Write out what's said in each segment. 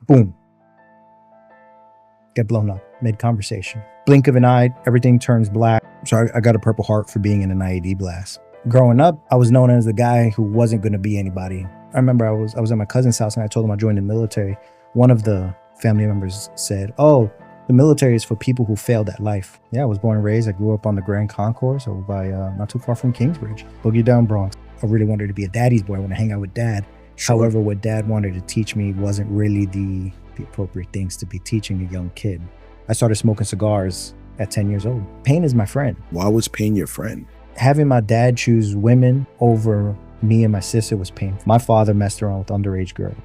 Boom. Get blown up mid-conversation. Blink of an eye, everything turns black. So I got a Purple Heart for being in an IED blast. Growing up, I was known as the guy who wasn't going to be anybody. I remember I was at my cousin's house and I told him I joined the military. One of the family members said, "Oh, the military is for people who failed at life." Yeah, I was born and raised. I grew up on the Grand Concourse over by not too far from Kingsbridge, Boogie Down Bronx. I really wanted to be a daddy's boy. I want to hang out with dad. Sure. However, what dad wanted to teach me wasn't really the appropriate things to be teaching a young kid. I started smoking cigars at 10 years old. Pain is my friend. Why was pain your friend? Having my dad choose women over me and my sister was painful. My father messed around with underage girls.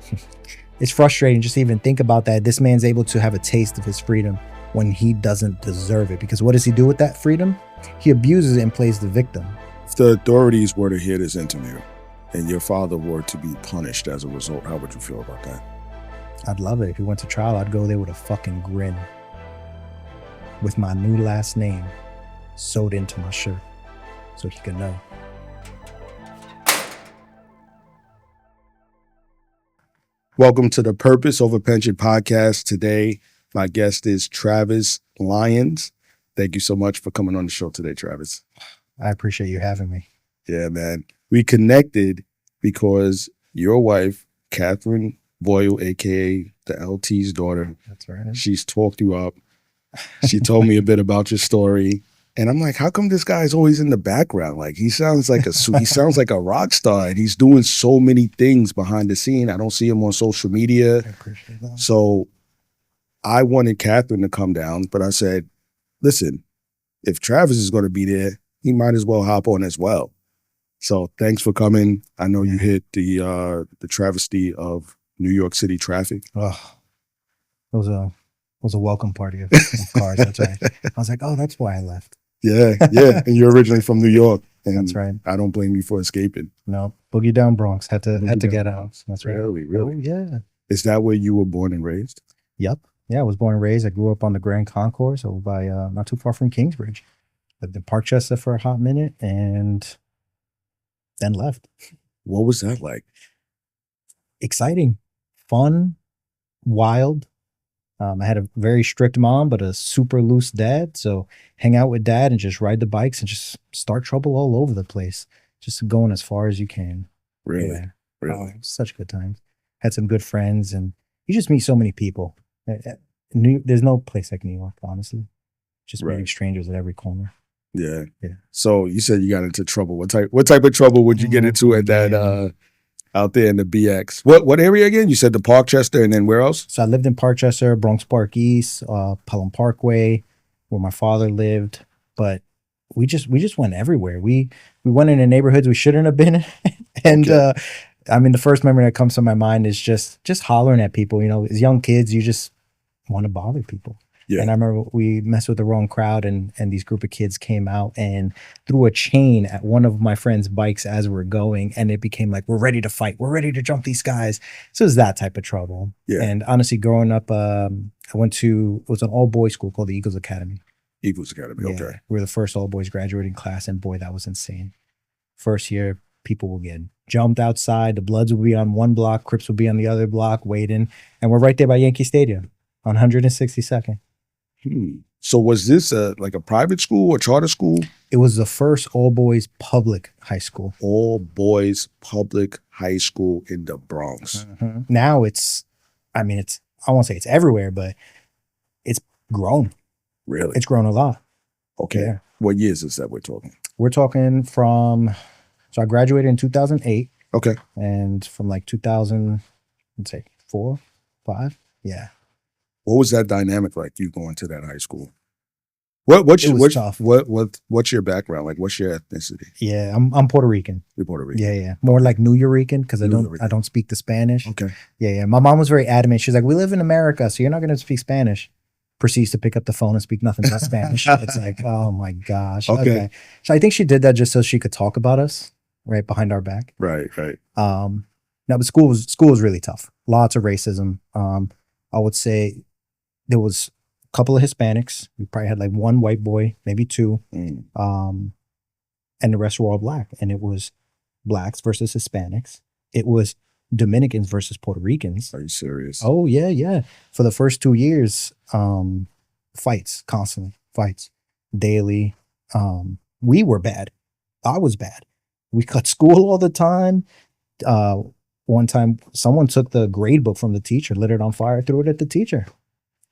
It's frustrating just to even think about that. This man's able to have a taste of his freedom when he doesn't deserve it. Because what does he do with that freedom? He abuses it and plays the victim. If the authorities were to hear this interview and your father were to be punished as a result, how would you feel about that? I'd love it. If he went to trial, I'd go there with a fucking grin. With my new last name sewed into my shirt so he could know. Welcome to the Purpose Over Pension podcast. Today, my guest is Travis Lyons. Thank you so much for coming on the show today, Travis. I appreciate you having me. Yeah, man. We connected because your wife, Catherine Boyle, a.k.a. the LT's daughter. That's right. She's talked you up. She told me a bit about your story. And I'm like, how come this guy's always in the background? Like, he sounds like a rock star, and he's doing so many things behind the scene. I don't see him on social media. I appreciate that. So I wanted Catherine to come down, but I said, listen, if Travis is going to be there, he might as well hop on as well. So thanks for coming. I know you hit the travesty of New York City traffic. Oh, it was a welcome party of cars. That's right. I was like, oh, that's why I left. Yeah. And you're originally from New York. And that's right. I don't blame you for escaping. No, Boogie Down Bronx. Had to get out. That's right. Really? Oh, yeah. Is that where you were born and raised? Yep. Yeah, I was born and raised. I grew up on the Grand Concourse over by not too far from Kingsbridge. Lived in Parkchester for a hot minute and then left. What was that like? Exciting, fun, wild. I had a very strict mom, but a super loose dad. So hang out with dad and just ride the bikes and just start trouble all over the place. Just going as far as you can. Really? Yeah. Really? Such good times. Had some good friends, and you just meet so many people. There's no place like New York, honestly. Just meeting strangers at every corner. Yeah. So you said you got into trouble. What type of trouble would you get into at that out there in the BX? What area again? You said the Parkchester, and then where else? So I lived in Parkchester, Bronx Park East, Pelham Parkway, where my father lived. But we just went everywhere. We went into neighborhoods we shouldn't have been in. And I mean, the first memory that comes to my mind is just hollering at people. You know, as young kids, you just want to bother people. Yeah. And I remember we messed with the wrong crowd, and these group of kids came out and threw a chain at one of my friend's bikes as we're going, and it became like, we're ready to fight. We're ready to jump these guys. So it was that type of trouble. Yeah. And honestly, growing up, I went to, it was an all-boys school called the Eagles Academy. Eagles Academy, okay. We were the first all-boys graduating class, and boy, that was insane. First year, people will get jumped outside. The Bloods will be on one block, Crips will be on the other block waiting, and we're right there by Yankee Stadium on 162nd. So was this like a private school or charter school? It was the first all-boys public high school. All-boys public high school in the Bronx. Mm-hmm. Now I won't say it's everywhere, but it's grown. Really? It's grown a lot. Okay. Yeah. What years is that we're talking? We're talking so I graduated in 2008. Okay. And from like 2000, let's say 4, 5, yeah. What was that dynamic like, you going to that high school? What's your background? Like, what's your ethnicity? Yeah, I'm Puerto Rican. You're Puerto Rican. Yeah. More like New Yorican, because I don't speak the Spanish. Okay. Yeah. My mom was very adamant. She's like, we live in America, so you're not going to speak Spanish. Proceeds to pick up the phone and speak nothing but Spanish. It's like, oh my gosh. Okay. So I think she did that just so she could talk about us right behind our back. Right. Now, but school was really tough. Lots of racism. I would say there was a couple of Hispanics. We probably had like one white boy, maybe two. And the rest were all black. And it was blacks versus Hispanics. It was Dominicans versus Puerto Ricans. Are you serious? Oh yeah, yeah. For the first 2 years, fights constantly, fights daily. We were bad. I was bad. We cut school all the time. Uh, One time, someone took the grade book from the teacher, lit it on fire, threw it at the teacher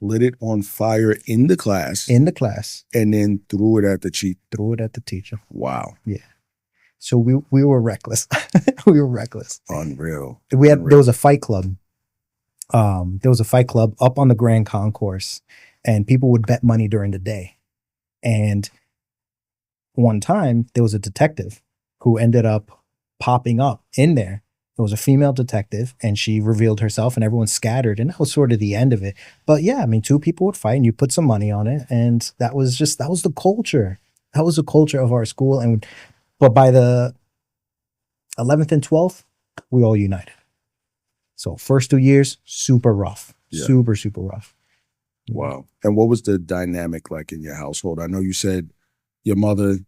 Lit it on fire in the class in the class. and then threw it at the chief. Threw it at the teacher. Wow. So we were reckless. We were reckless. Unreal. There was a fight club. There was a fight club up on the Grand Concourse, and people would bet money during the day. And one time there was a detective who ended up popping up in there. It was a female detective, and she revealed herself, and everyone scattered, and that was sort of the end of it. But yeah, I mean, two people would fight, and you put some money on it, and that was the culture. That was the culture of our school. But by the 11th and 12th, we all united. So first 2 years, super rough, super rough. Wow. And what was the dynamic like in your household? I know you said your mother,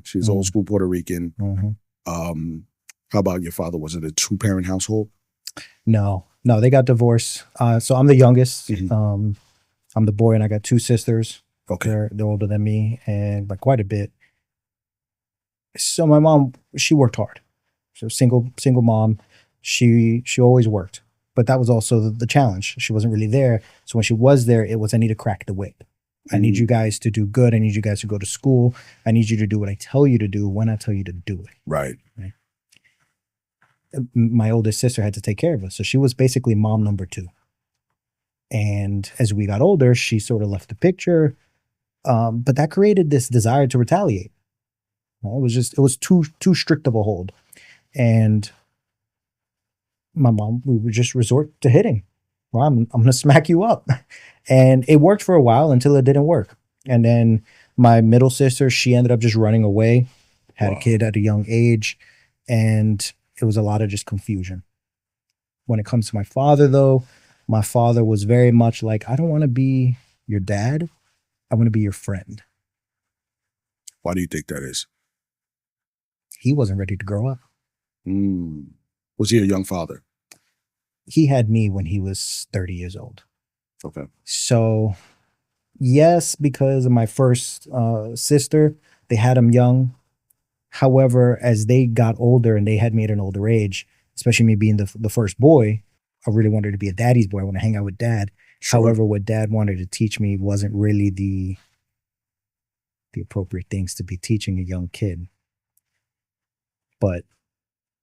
she's old school Puerto Rican. How about your father? Was it a 2-parent household? No, they got divorced. So I'm the youngest. Mhm. I'm the boy, and I got 2 sisters. Okay. They're older than me, and by quite a bit. So my mom, she worked hard. So single mom. She always worked, but that was also the challenge. She wasn't really there. So when she was there, it was, I need to crack the whip. I need you guys to do good. I need you guys to go to school. I need you to do what I tell you to do when I tell you to do it. Right. My oldest sister had to take care of us. So she was basically mom number 2. And as we got older, she sort of left the picture. But that created this desire to retaliate. It was too strict of a hold. And my mom, we would just resort to hitting. Well, I'm going to smack you up. And it worked for a while until it didn't work. And then my middle sister, she ended up just running away, had a kid at a young age. And it was a lot of just confusion. When it comes to my father, though, my father was very much like, I don't want to be your dad. I want to be your friend. Why do you think that is? He wasn't ready to grow up. Was he a young father? He had me when he was 30 years old. Okay. So, yes, because of my first sister, they had him young. However, as they got older and they had me at an older age, especially me being the first boy, I really wanted to be a daddy's boy. I want to hang out with dad. Sure. However, what dad wanted to teach me wasn't really the appropriate things to be teaching a young kid. But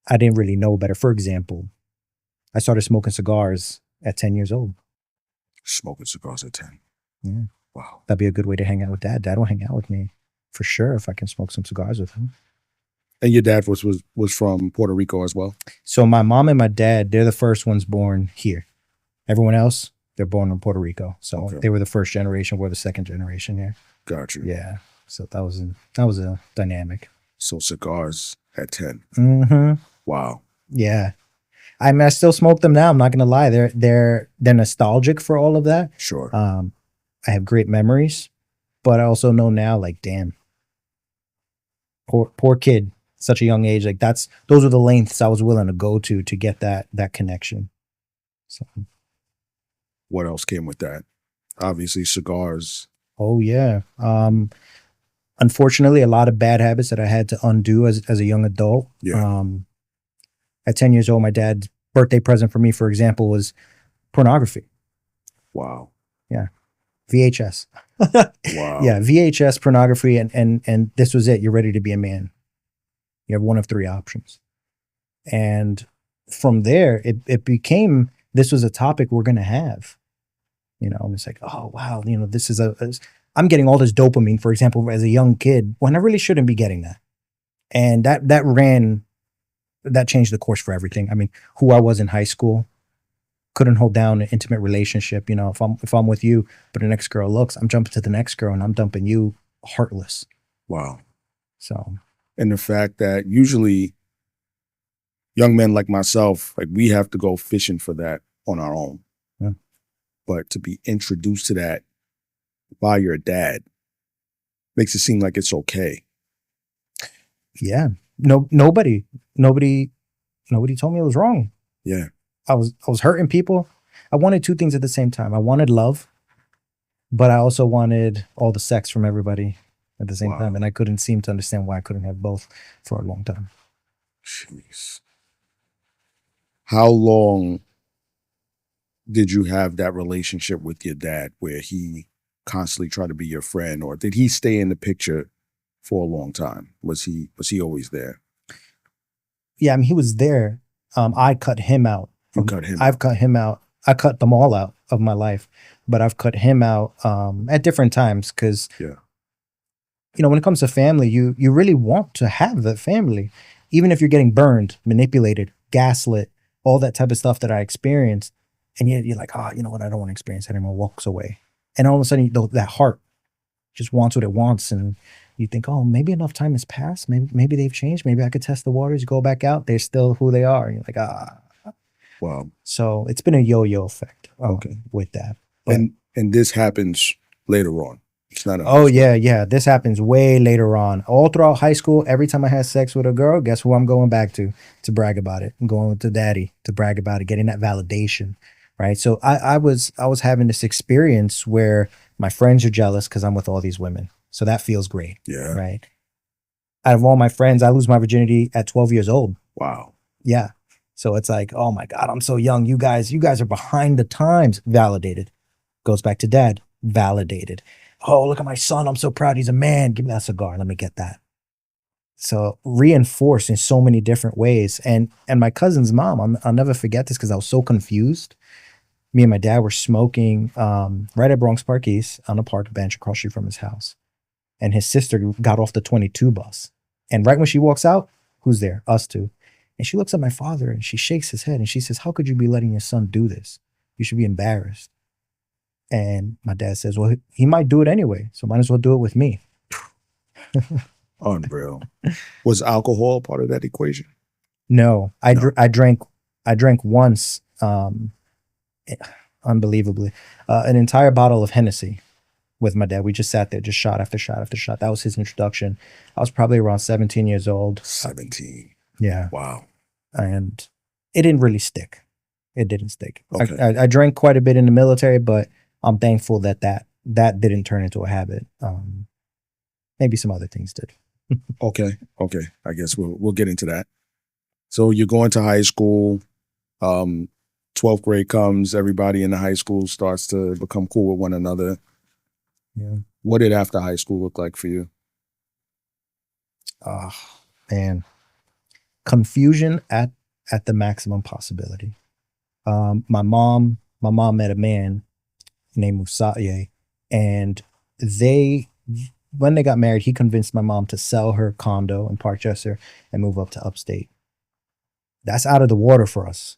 I didn't really know better. For example, I started smoking cigars at 10 years old. Smoking cigars at 10? Yeah. Wow. That'd be a good way to hang out with dad. Dad will hang out with me for sure if I can smoke some cigars with him. And your dad was from Puerto Rico as well? So my mom and my dad, they're the first ones born here. Everyone else, they're born in Puerto Rico. So They were the first generation. We're the second generation here. Gotcha. Yeah. So that was a dynamic. So cigars at 10. Mm-hmm. Wow. Yeah. I mean, I still smoke them now. I'm not gonna lie. They're nostalgic for all of that. Sure. I have great memories, but I also know now, like, damn, poor kid, such a young age. Like those are the lengths I was willing to go to get that connection. So, what else came with that? Obviously, cigars. Oh yeah. Unfortunately, a lot of bad habits that I had to undo as a young adult. Yeah. At 10 years old, my dad's birthday present for me, for example, was pornography. Wow. Yeah. VHS. Wow. Yeah, VHS pornography, and this was it. You're ready to be a man. You have one of 3 options. And from there, it became, this was a topic we're going to have. And it's like, oh, wow, this is I'm getting all this dopamine, for example, as a young kid, when I really shouldn't be getting that. And that changed the course for everything. I mean, who I was in high school, couldn't hold down an intimate relationship. If I'm with you, but the next girl looks, I'm jumping to the next girl and I'm dumping you heartless. Wow. So. And the fact that usually young men like myself, like we have to go fishing for that on our own. Yeah. But to be introduced to that by your dad makes it seem like it's okay. Yeah. Nobody told me it was wrong. Yeah. I was hurting people. I wanted two things at the same time. I wanted love, but I also wanted all the sex from everybody at the same Wow. time. And I couldn't seem to understand why I couldn't have both for a long time. Jeez. How long did you have that relationship with your dad where he constantly tried to be your friend, or did he stay in the picture for a long time? Was he always there? Yeah, I mean, he was there. I cut him out. You cut him I've out. cut him out. I cut them all out of my life, but I've cut him out at different times because, Yeah. you know, when it comes to family, you really want to have that family, even if you're getting burned, manipulated, gaslit, all that type of stuff that I experienced, and yet you're like, oh, you know what, I don't want to experience that anymore. Walks away, and all of a sudden, that heart just wants what it wants, and you think, oh, maybe enough time has passed. Maybe they've changed. Maybe I could test the waters, go back out. They're still who they are. And you're like, ah. Wow. So it's been a yo-yo effect. Okay. With that. But, and this happens later on. It's not. Oh yeah. This happens way later on. All throughout high school, every time I had sex with a girl, guess who I'm going back to brag about it? I'm going to daddy to brag about it, getting that validation. Right. So I was having this experience where my friends are jealous because I'm with all these women. So that feels great. Yeah. Right. Out of all my friends, I lose my virginity at 12 years old. Wow. Yeah. So it's like, oh my God, I'm so young. You guys are behind the times. Validated. Goes back to dad. Validated. Oh, look at my son. I'm so proud. He's a man. Give me that cigar. Let me get that. So reinforced in so many different ways. And my cousin's mom, I'll never forget this because I was so confused. Me and my dad were smoking right at Bronx Park East on a park bench across the street from his house. And his sister got off the 22 bus. And right when she walks out, who's there? Us two. And she looks at my father and she shakes his head and she says, how could you be letting your son do this? You should be embarrassed. And my dad says, well, he might do it anyway, so might as well do it with me. Unreal. Was alcohol part of that equation? No, I drank once, unbelievably, an entire bottle of Hennessy with my dad. We just sat there, just shot after shot after shot. That was his introduction. I was probably around 17 years old. 17. Yeah. Wow. And it didn't really stick. It didn't stick. Okay. I drank quite a bit in the military, but I'm thankful that didn't turn into a habit. Maybe some other things did. Okay. I guess we'll get into that. So you're going to high school. 12th grade comes. Everybody in the high school starts to become cool with one another. Yeah. What did after high school look like for you? Oh, man. Confusion at the maximum possibility. My mom met a man named Musaye, and when they got married, he convinced my mom to sell her condo in Parkchester and move up to upstate. That's out of the water for us.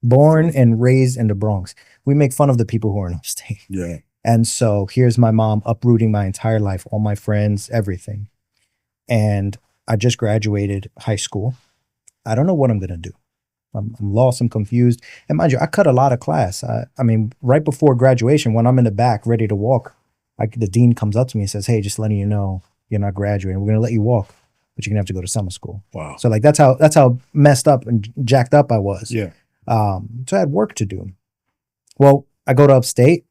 Born and raised in the Bronx. We make fun of the people who are in upstate. Yeah. And so here's my mom uprooting my entire life, all my friends, everything. And I just graduated high school. I don't know what I'm going to do. I'm lost. I'm confused. And mind you, I cut a lot of class. I mean, right before graduation, when I'm in the back ready to walk, the dean comes up to me and says, hey, just letting you know you're not graduating. We're going to let you walk, but you're going to have to go to summer school. Wow. So like, that's how messed up and jacked up I was. Yeah. So I had work to do. Well, I go to upstate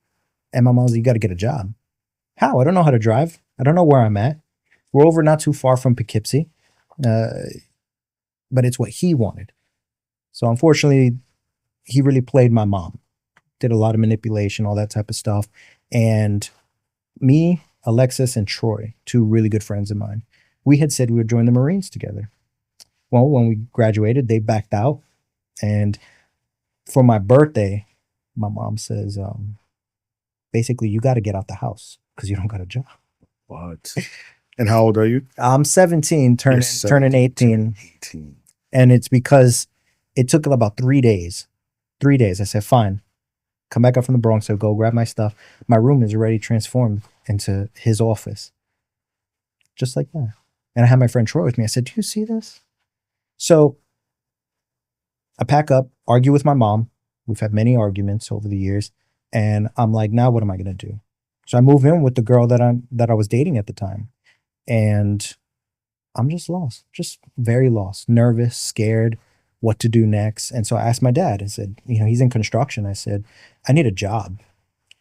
and my mom's like, you got to get a job. How? I don't know how to drive. I don't know where I'm at. We're over not too far from Poughkeepsie. But it's what he wanted. So unfortunately, he really played my mom. Did a lot of manipulation, all that type of stuff. And me, Alexis, and Troy, two really good friends of mine, we had said we would join the Marines together. Well, when we graduated, they backed out. And for my birthday, my mom says, basically, you got to get out the house because you don't got a job. What? And how old are you? I'm 17, turning 18. 18. And it's because it took about 3 days. 3 days. I said, fine. Come back up from the Bronx. I'll go grab my stuff. My room is already transformed into his office. Just like that. And I had my friend Troy with me. I said, do you see this? So I pack up, argue with my mom. We've had many arguments over the years. And I'm like, now what am I going to do? So I move in with the girl that I was dating at the time. And I'm just lost, just very lost, nervous, scared. what to do next. And so I asked my dad. I said, he's in construction. I said, I need a job.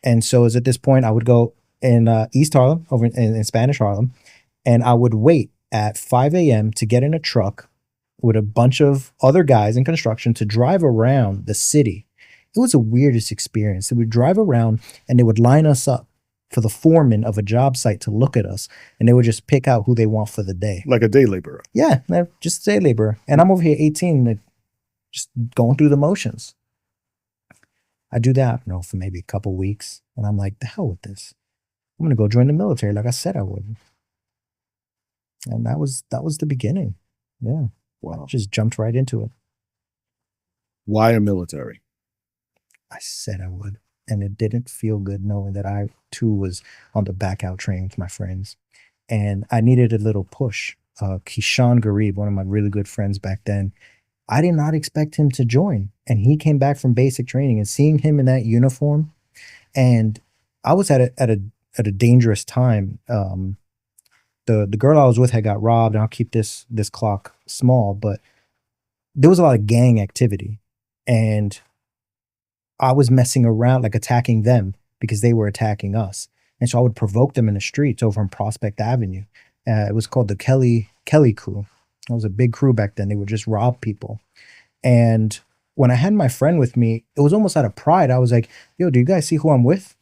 And so at this point, I would go in East Harlem, over in Spanish Harlem, and I would wait at 5 a.m. to get in a truck with a bunch of other guys in construction to drive around the city. It was the weirdest experience. They would drive around and they would line us up for the foreman of a job site to look at us, and they would just pick out who they want for the day. Like a day laborer. Yeah, just a day laborer. And I'm over here 18, just going through the motions. I do that, for maybe a couple weeks, and I'm like, the hell with this. I'm gonna go join the military, like I said I would. And that was the beginning. Yeah. Wow. I just jumped right into it. Why a military? I said I would. And it didn't feel good knowing that I too was on the back out train with my friends. And I needed a little push. Kishan Garib, one of my really good friends back then, I did not expect him to join. And he came back from basic training, and seeing him in that uniform, and I was at a dangerous time. The girl I was with had got robbed, and I'll keep this clock small, but there was a lot of gang activity, and I was messing around, like attacking them because they were attacking us. And so I would provoke them in the streets over on Prospect Avenue. It was called the Kelly crew. It was a big crew back then. They would just rob people. And when I had my friend with me, it was almost out of pride. I was like, yo, do you guys see who I'm with?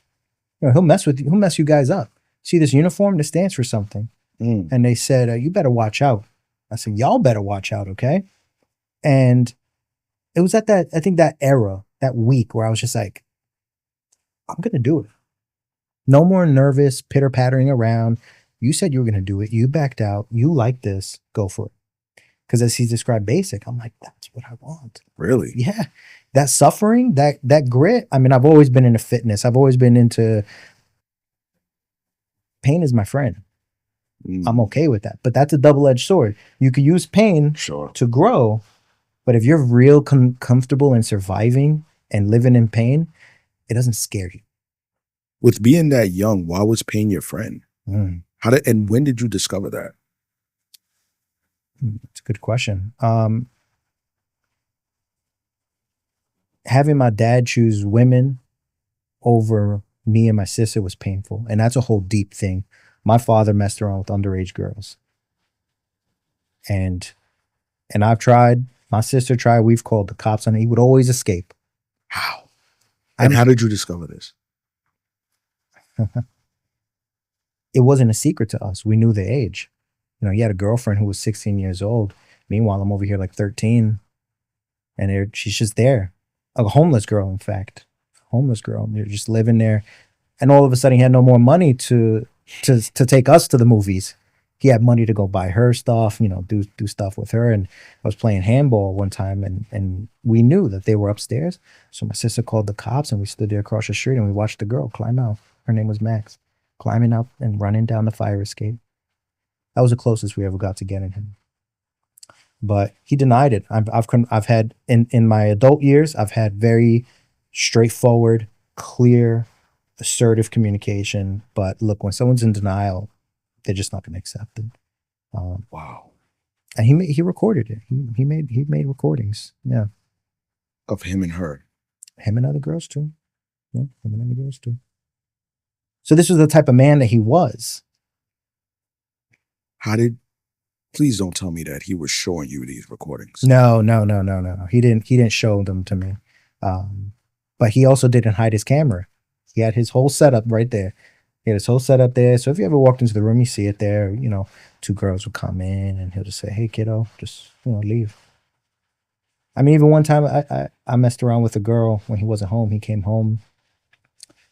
He'll mess with you. He'll mess you guys up. See this uniform? This stands for something. And they said, you better watch out. I said, y'all better watch out, okay? And it was at that era, that week, where I was just like, I'm going to do it. No more nervous, pitter-pattering around. You said you were going to do it. You backed out. You like this. Go for it. Because as he described basic, I'm like, that's what I want. Really? Yeah. That suffering, that grit. I mean, I've always been into fitness. I've always been into pain is my friend. I'm okay with that. But that's a double-edged sword. You could use pain to grow, but if you're real comfortable in surviving and living in pain, it doesn't scare you. With being that young, why was pain your friend? And when did you discover that? That's a good question. Having my dad choose women over me and my sister was painful. And that's a whole deep thing. My father messed around with underage girls. And I've tried, my sister tried, we've called the cops on him. He would always escape. How? And how did you discover this? It wasn't a secret to us. We knew the age. He had a girlfriend who was 16 years old. Meanwhile, I'm over here like 13. And she's just there. A homeless girl, in fact. Homeless girl. They're just living there. And all of a sudden, he had no more money to take us to the movies. He had money to go buy her stuff, do stuff with her. And I was playing handball one time, and we knew that they were upstairs. So my sister called the cops, and we stood there across the street, and we watched the girl climb out. Her name was Max. Climbing up and running down the fire escape. That was the closest we ever got to getting him. But he denied it. I've had, in my adult years, I've had very straightforward, clear, assertive communication. But look, when someone's in denial, they're just not going to accept it. Wow. And he recorded it. He made recordings. Yeah. Of him and her. Him and other girls too. Yeah, him and other girls too. So this was the type of man that he was. Please don't tell me that he was showing you these recordings. No. He didn't show them to me. But he also didn't hide his camera. He had his whole setup right there. He had his whole setup there. So if you ever walked into the room, you see it there. Two girls would come in, and he'll just say, "Hey, kiddo, just leave." I mean, even one time I messed around with a girl when he wasn't home. He came home,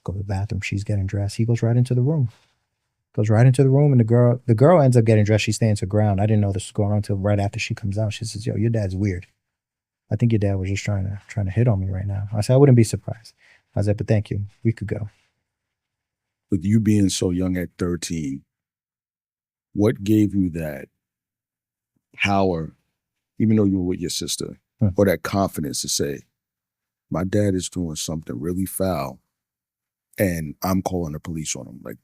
go to the bathroom. She's getting dressed. He goes right into the room. And the girl ends up getting dressed. She stands her ground. I didn't know this was going on until right after she comes out. She says, "Yo, your dad's weird. I think your dad was just trying to hit on me right now." I said, "I wouldn't be surprised." I said, "But thank you. We could go." With you being so young at 13, what gave you that power, even though you were with your sister, or that confidence to say, my dad is doing something really foul and I'm calling the police on him? Like,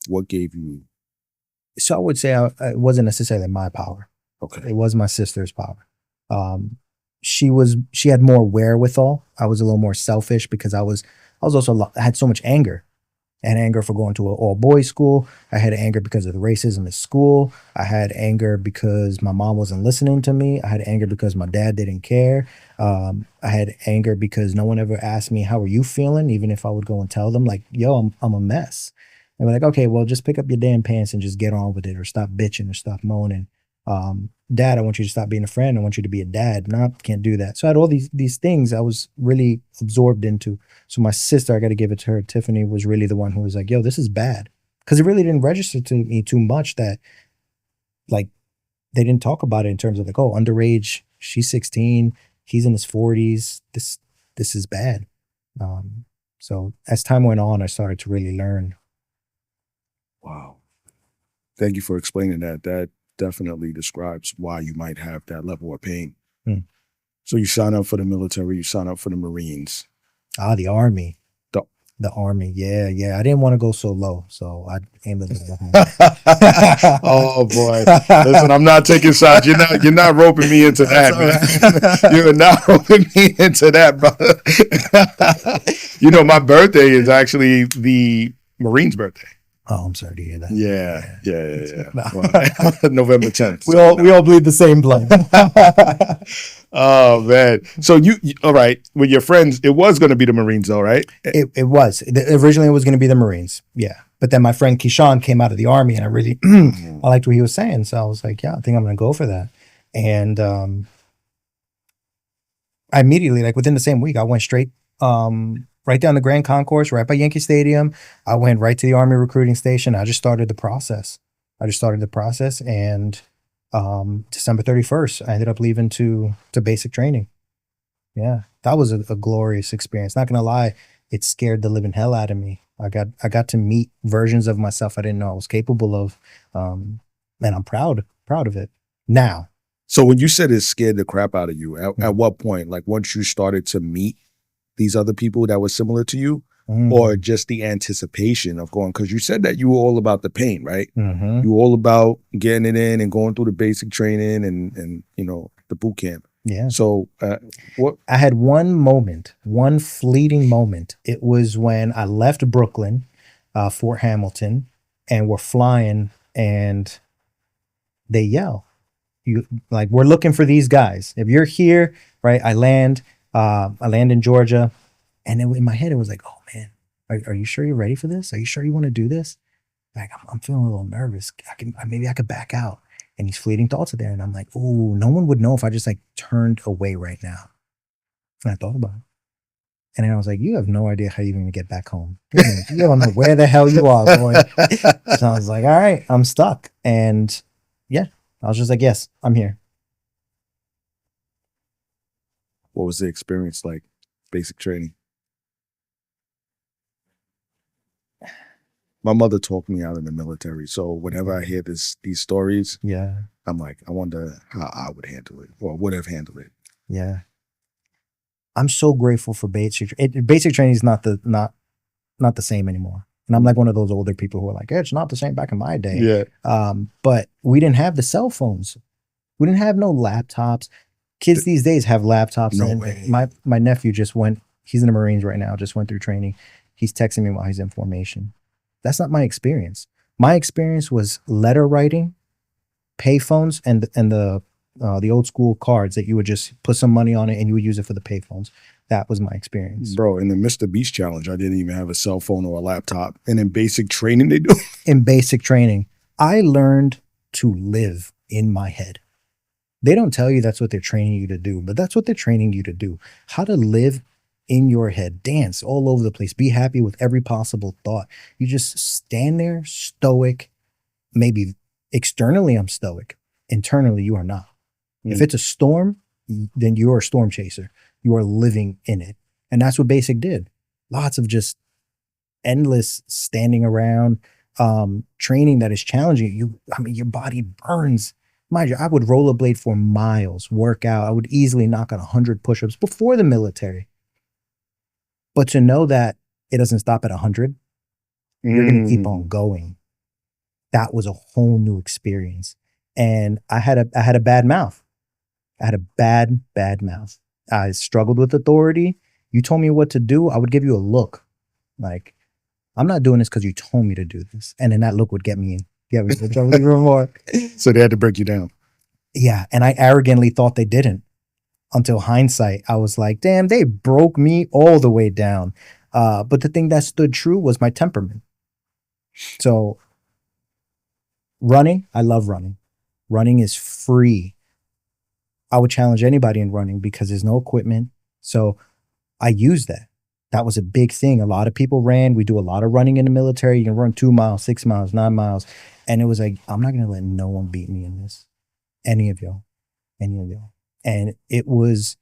what gave you? So I would say it wasn't necessarily my power. Okay. It was my sister's power. she had more wherewithal. I was a little more selfish because I was also I had so much anger. I had anger for going to an all boys school. I had anger because of the racism at school. I had anger because my mom wasn't listening to me. I had anger because my dad didn't care. I had anger because no one ever asked me, how are you feeling? Even if I would go and tell them like, yo, I'm a mess. And we're like, okay, well, just pick up your damn pants and just get on with it, or stop bitching or stop moaning. Dad, I want you to stop being a friend. I want you to be a dad. No, can't do that. So I had all these things I was really absorbed into. So my sister, I got to give it to her, Tiffany, was really the one who was like, yo, this is bad. Because it really didn't register to me too much that, like, they didn't talk about it in terms of like, oh, underage, she's 16, he's in his 40s. This is bad. So as time went on, I started to really learn. Wow. Thank you for explaining that. That definitely describes why you might have that level of pain. Hmm. So you sign up for the military, you sign up for the Marines. The Army. The- The Army. Yeah. I didn't want to go so low, so I aimed a little high. Oh boy. Listen, I'm not taking shots. You're not roping me into that, man. You're not roping me into that, brother. My birthday is actually the Marines' birthday. Oh, I'm sorry to hear that. Yeah. No. Well, November 10th. We all bleed the same blood. Oh man. So you all right, with your friends, it was going to be the Marines though, right? It was. Originally it was going to be the Marines. Yeah. But then my friend Keyshawn came out of the Army, and I really I liked what he was saying. So I was like, yeah, I think I'm going to go for that. And I immediately, like within the same week, I went straight right down the Grand Concourse, right by Yankee Stadium. I went right to the Army recruiting station. I just started the process. And December 31st, I ended up leaving to basic training. Yeah, that was a glorious experience. Not gonna lie, it scared the living hell out of me. I got to meet versions of myself I didn't know I was capable of, and I'm proud of it now. So when you said it scared the crap out of you, at what point? Like once you started to meet these other people that were similar to you, or just the anticipation of going? Because you said that you were all about the pain, right? Mm-hmm. You were all about getting it in and going through the basic training and the boot camp. Yeah. So what? I had one fleeting moment. It was when I left Brooklyn, Fort Hamilton, and we're flying, and they yell, "You like we're looking for these guys. If you're here, right?" I land in Georgia, and then in my head it was like, "Oh man, are you sure you're ready for this? Are you sure you want to do this?" Like I'm feeling a little nervous. Maybe I could back out. And these fleeting thoughts are there, and I'm like, "Oh, no one would know if I just like turned away right now." And I thought about it. And then I was like, you have no idea how you're going to get back home. You don't know where the hell you are, boy. So I was like, all right, I'm stuck. And yeah, I was just like, yes, I'm here. What was the experience like? Basic training. My mother talked me out in the military. So whenever I hear these stories, Yeah. I'm like, I wonder how I would handle it or would have handled it. Yeah. I'm so grateful for basic. Basic training is not the same anymore. And I'm like one of those older people who are like, it's not the same back in my day. Yeah. But we didn't have the cell phones. We didn't have no laptops. Kids these days have laptops. No and way. My nephew just went, he's in the Marines right now, just went through training. He's texting me while he's in formation. That's not my experience. My experience was letter writing, payphones, and the old school cards that you would just put some money on it and you would use it for the payphones. That was my experience. Bro, in the Mr. Beast challenge, I didn't even have a cell phone or a laptop. And in basic training, they do. In basic training, I learned to live in my head. They don't tell you that's what they're training you to do, but that's what they're training you to do. How to live in your head, dance all over the place, be happy with every possible thought. You just stand there stoic. Maybe externally I'm stoic. Internally, you are not. If it's a storm, then you're a storm chaser. You are living in it. And that's what basic did. Lots of just endless standing around, training that is challenging you. I mean, your body burns. Mind you, I would rollerblade for miles, work out. I would easily knock out 100 push-ups before the military. But to know that it doesn't stop at 100, you're going to keep on going. That was a whole new experience. And I had a bad mouth. I had a bad mouth. I struggled with authority. You told me what to do, I would give you a look. Like, I'm not doing this because you told me to do this. And then that look would get me in trouble even more. So they had to break you down. Yeah. And I arrogantly thought they didn't. Until hindsight, I was like, damn, they broke me all the way down. But the thing that stood true was my temperament. So running, I love running. Running is free. I would challenge anybody in running because there's no equipment. So I use that. That was a big thing. A lot of people ran. We do a lot of running in the military. You can run 2 miles, 6 miles, 9 miles. And it was like, I'm not going to let no one beat me in this. Any of y'all. And it was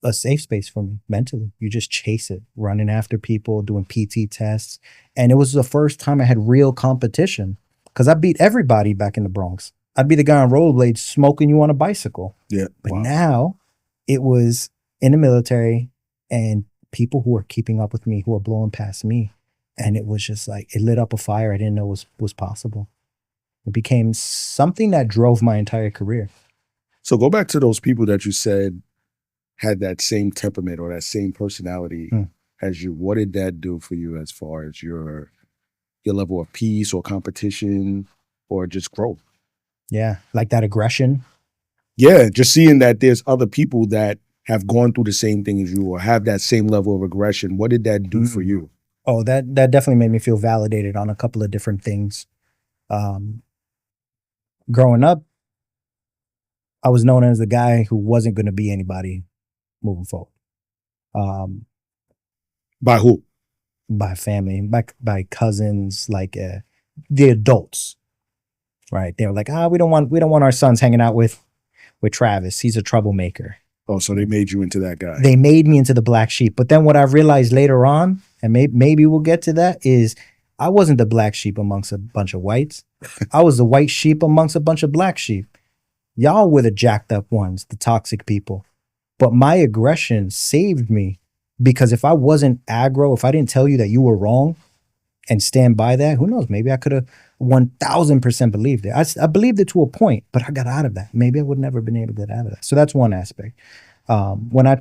a safe space for me mentally. You just chase it, running after people, doing PT tests. And it was the first time I had real competition because I beat everybody back in the Bronx. I'd be the guy on rollerblades smoking you on a bicycle. Yeah. But now it was in the military and people who were keeping up with me, who were blowing past me. And it was just like, it lit up a fire I didn't know was possible. It became something that drove my entire career. So go back to those people that you said had that same temperament or that same personality as you. What did that do for you as far as your level of peace or competition or just growth? Yeah, like that aggression. Yeah, just seeing that there's other people that have gone through the same thing as you or have that same level of aggression. What did that do for you? Oh, that definitely made me feel validated on a couple of different things. Growing up, I was known as the guy who wasn't going to be anybody moving forward. By who? By family, by cousins, like the adults, right? They were like, we don't want our sons hanging out with Travis. He's a troublemaker. Oh, so they made you into that guy. They made me into the black sheep. But then what I realized later on, and maybe we'll get to that, is I wasn't the black sheep amongst a bunch of whites. I was the white sheep amongst a bunch of black sheep. Y'all were the jacked up ones, the toxic people. But my aggression saved me because if I wasn't aggro, if I didn't tell you that you were wrong and stand by that, who knows? Maybe I could have 1000% believed it. I believed it to a point, but I got out of that. Maybe I would never been able to get out of that. So that's one aspect. When I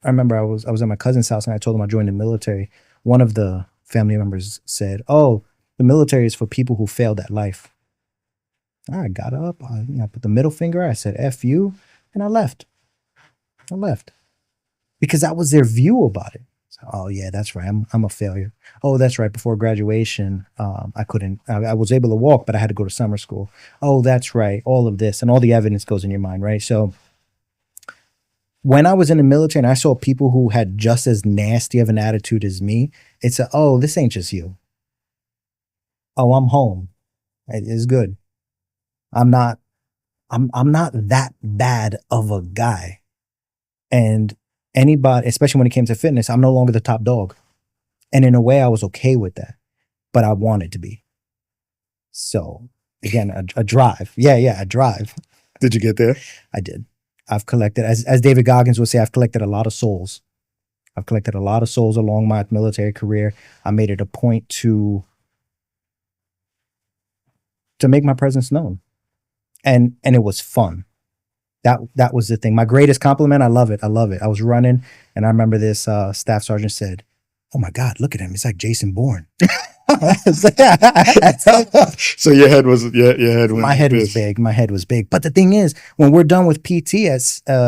remember I was at my cousin's house and I told him I joined the military. One of the family members said, "Oh, the military is for people who failed at life." I got up, I put the middle finger, I said, F you, and I left. Because that was their view about it. So, oh yeah, that's right, I'm a failure. Oh, that's right, before graduation, I was able to walk, but I had to go to summer school. Oh, that's right, all of this, and all the evidence goes in your mind, right? So when I was in the military and I saw people who had just as nasty of an attitude as me, it's oh, this ain't just you. Oh, I'm home. It's good. I'm not that bad of a guy. And anybody, especially when it came to fitness, I'm no longer the top dog. And in a way, I was okay with that, but I wanted to be. So again, a drive. Yeah, a drive. Did you get there? I did. I've collected, as David Goggins would say, I've collected a lot of souls. I've collected a lot of souls along my military career. I made it a point to make my presence known. And it was fun. That was the thing. My greatest compliment. I love it. I was running, and I remember this staff sergeant said, "Oh my God, look at him! It's like Jason Bourne." So your head was My head was big. My head was big. But the thing is, when we're done with PT at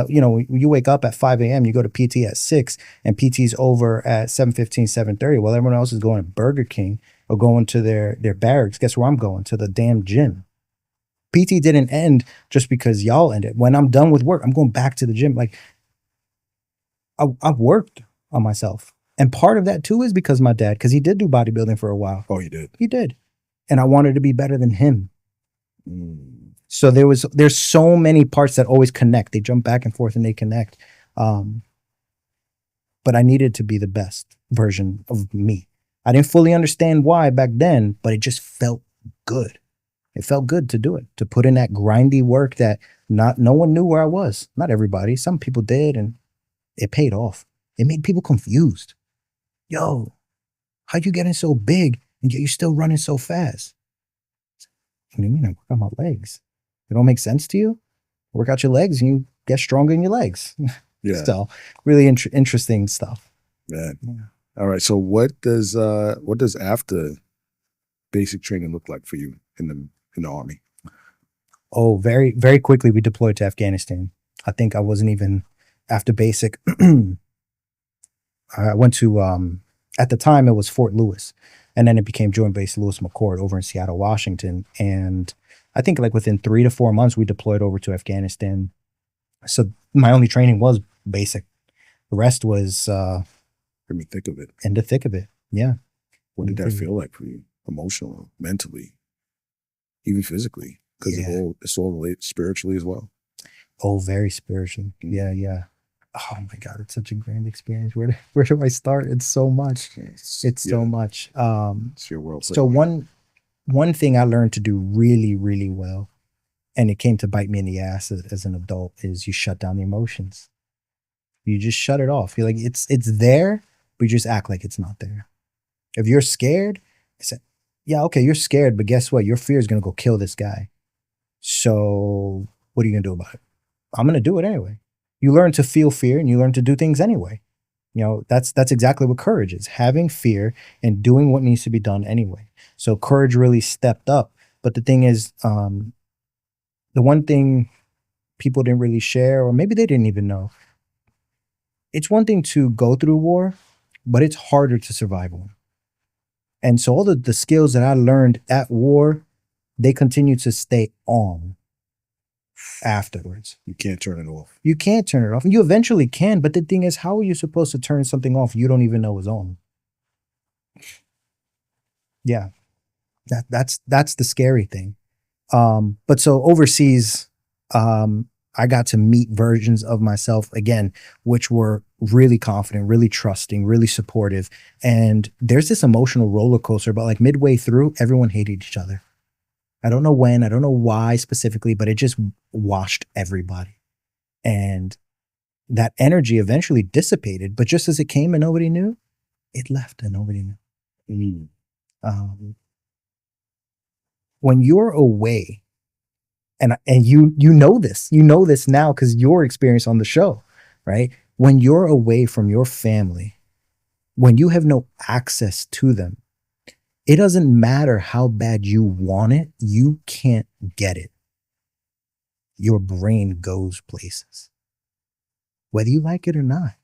you wake up at 5 a.m., you go to PT at 6, and PT's over at 7:15, 7:30. While everyone else is going to Burger King or going to their barracks. Guess where I'm going? To the damn gym. PT didn't end just because y'all ended. When I'm done with work, I'm going back to the gym. Like, I've worked on myself. And part of that too is because my dad, because he did do bodybuilding for a while. Oh, he did? He did. And I wanted to be better than him. So there's so many parts that always connect. They jump back and forth and they connect. But I needed to be the best version of me. I didn't fully understand why back then, but it just felt good. It felt good to do it, to put in that grindy work that no one knew where I was. Not everybody. Some people did, and it paid off. It made people confused. Yo, how you getting so big and yet you still running so fast? What do you mean? I work on my legs. It don't make sense to you? Work out your legs and you get stronger in your legs. Yeah. So really interesting stuff. Man. Yeah. All right. So what does after basic training look like for you in the Army? Oh, very, very quickly we deployed to Afghanistan. I think I wasn't even after basic. I went to at the time it was Fort Lewis, and then it became Joint Base Lewis McChord over in Seattle, Washington. And I think like within 3 to 4 months we deployed over to Afghanistan. So my only training was basic. The rest was In the thick of it. in the thick of it. Yeah. What did that feel like for you? Emotionally, mentally, even physically? Because it's all related spiritually as well. Oh, very spiritual. Yeah, yeah. Oh my God, it's such a grand experience. Where do I start? It's so much. It's so much. It's your world. So one thing I learned to do really, really well, and it came to bite me in the ass as an adult, is you shut down the emotions. You just shut it off. You're like, it's there, but you just act like it's not there. If you're scared, I said, yeah, okay, you're scared, but guess what? Your fear is gonna go kill this guy. So what are you gonna do about it? I'm gonna do it anyway. You learn to feel fear and you learn to do things anyway. You know, that's exactly what courage is, having fear and doing what needs to be done anyway. So courage really stepped up. But the thing is, the one thing people didn't really share, or maybe they didn't even know, it's one thing to go through war, but it's harder to survive one. And so all the skills that I learned at war, they continue to stay on afterwards. You can't turn it off. You can't turn it off. And you eventually can, but the thing is, how are you supposed to turn something off you don't even know is on? Yeah. That's the scary thing. But so overseas, I got to meet versions of myself again, which were really confident, really trusting, really supportive. And there's this emotional roller coaster, but like midway through, everyone hated each other. I don't know when, I don't know why specifically, but it just washed everybody. And that energy eventually dissipated, but just as it came and nobody knew, it left and nobody knew. When you're away, and you know this now because your experience on the show, right? When you're away from your family, when you have no access to them, it doesn't matter how bad you want it, you can't get it. Your brain goes places, whether you like it or not.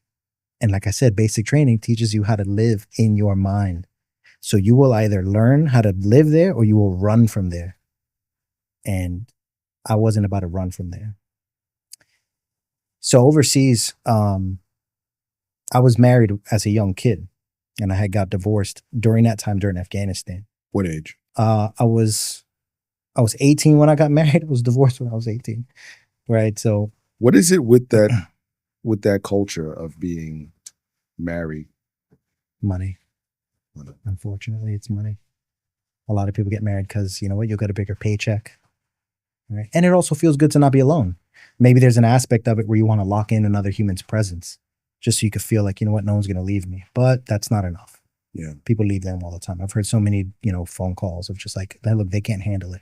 And like I said, basic training teaches you how to live in your mind. So you will either learn how to live there or you will run from there. And I wasn't about to run from there. So overseas, I was married as a young kid, and I had got divorced during that time during Afghanistan. What age? I was 18 when I got married. I was divorced when I was 18. Right. So what is it with that culture of being married? Money. Unfortunately, it's money. A lot of people get married because, you know what, you'll get a bigger paycheck. Right. And it also feels good to not be alone. Maybe there's an aspect of it where you want to lock in another human's presence just so you could feel like, you know what, no one's going to leave me. But that's not enough. Yeah. People leave them all the time. I've heard so many, phone calls of just like, look, they can't handle it.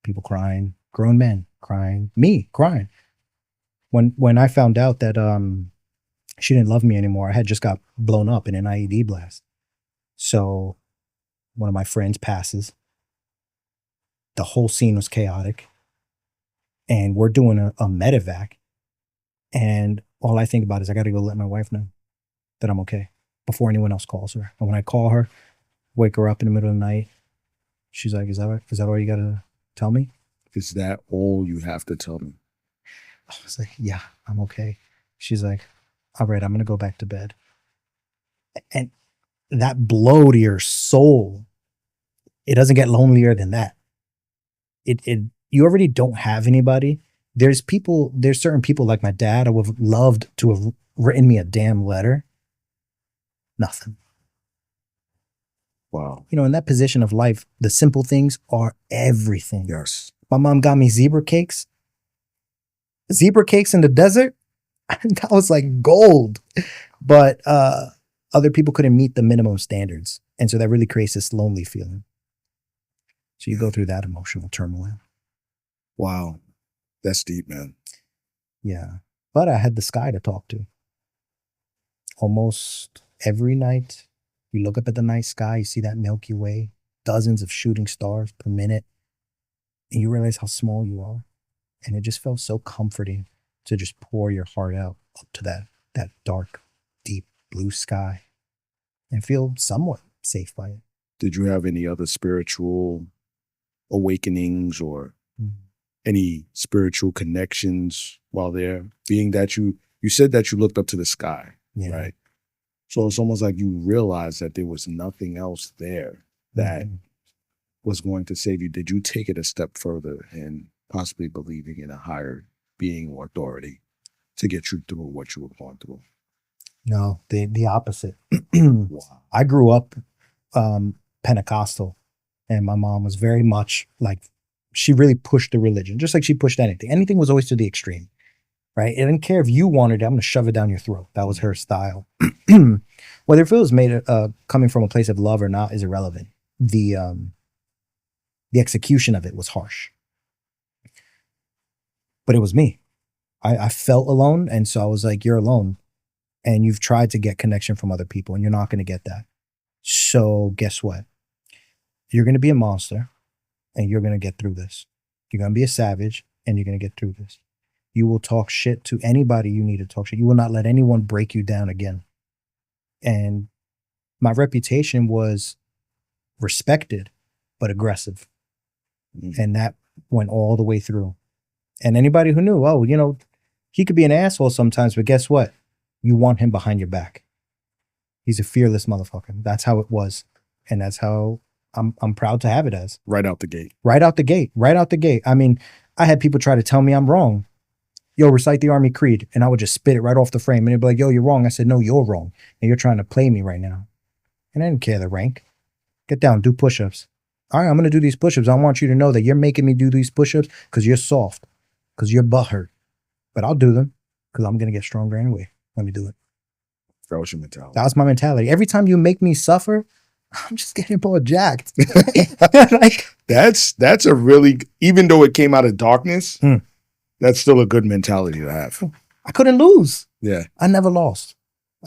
People crying, grown men crying, me crying. When I found out that she didn't love me anymore, I had just got blown up in an IED blast. So one of my friends passes. The whole scene was chaotic. And we're doing a medevac. And all I think about is I got to go let my wife know that I'm okay before anyone else calls her. And when I call her, wake her up in the middle of the night, she's like, is that all you got to tell me? Is that all you have to tell me? I was like, yeah, I'm okay. She's like, all right, I'm going to go back to bed. And that blow to your soul, it doesn't get lonelier than that. You already don't have anybody. There's certain people like my dad. I would have loved to have written me a damn letter. Nothing. Wow. In that position of life, the simple things are everything. Yes. My mom got me zebra cakes. Zebra cakes in the desert, that was like gold. But other people couldn't meet the minimum standards. And so that really creates this lonely feeling. So you go through that emotional turmoil. Wow. That's deep, man. Yeah. But I had the sky to talk to. Almost every night, you look up at the night sky, you see that Milky Way, dozens of shooting stars per minute, and you realize how small you are. And it just felt so comforting to just pour your heart out up to that dark, deep blue sky and feel somewhat safe by it. Did you have any other spiritual awakenings or any spiritual connections while there? Being that you said that you looked up to the sky, Yeah. right? So it's almost like you realized that there was nothing else there that was going to save you. Did you take it a step further in possibly believing in a higher being or authority to get you through what you were going through? No, the opposite. Wow. I grew up Pentecostal, and my mom was very much like, she really pushed the religion, just like she pushed anything. Anything was always to the extreme, right? It didn't care if you wanted it, I'm going to shove it down your throat. That was her style. Whether if it was made coming from a place of love or not is irrelevant. The execution of it was harsh. But it was me. I felt alone, and so I was like, you're alone. And you've tried to get connection from other people, and you're not going to get that. So guess what? You're going to be a monster, and you're going to get through this. You're going to be a savage, and you're going to get through this. You will talk shit to anybody you need to talk shit. You will not let anyone break you down again. And my reputation was respected, but aggressive. And that went all the way through. And anybody who knew, oh, you know, he could be an asshole sometimes, but guess what? You want him behind your back. He's a fearless motherfucker. That's how it was. And that's how I'm proud to have it as. Right out the gate. Right out the gate. Right out the gate. I mean, I had people try to tell me I'm wrong. Yo, recite the Army Creed. And I would just spit it right off the frame. And they'd be like, yo, you're wrong. I said, no, you're wrong. And you're trying to play me right now. And I didn't care the rank. Get down, do push-ups. All right, I'm going to do these push-ups. I want you to know that you're making me do these push-ups because you're soft, because you're butthurt. But I'll do them because I'm going to get stronger anyway. Let me do it. That was your mentality. That was my mentality. Every time you make me suffer, I'm just getting more jacked. Like, that's a really, even though it came out of darkness, that's still a good mentality to have. I couldn't lose. Yeah. I never lost.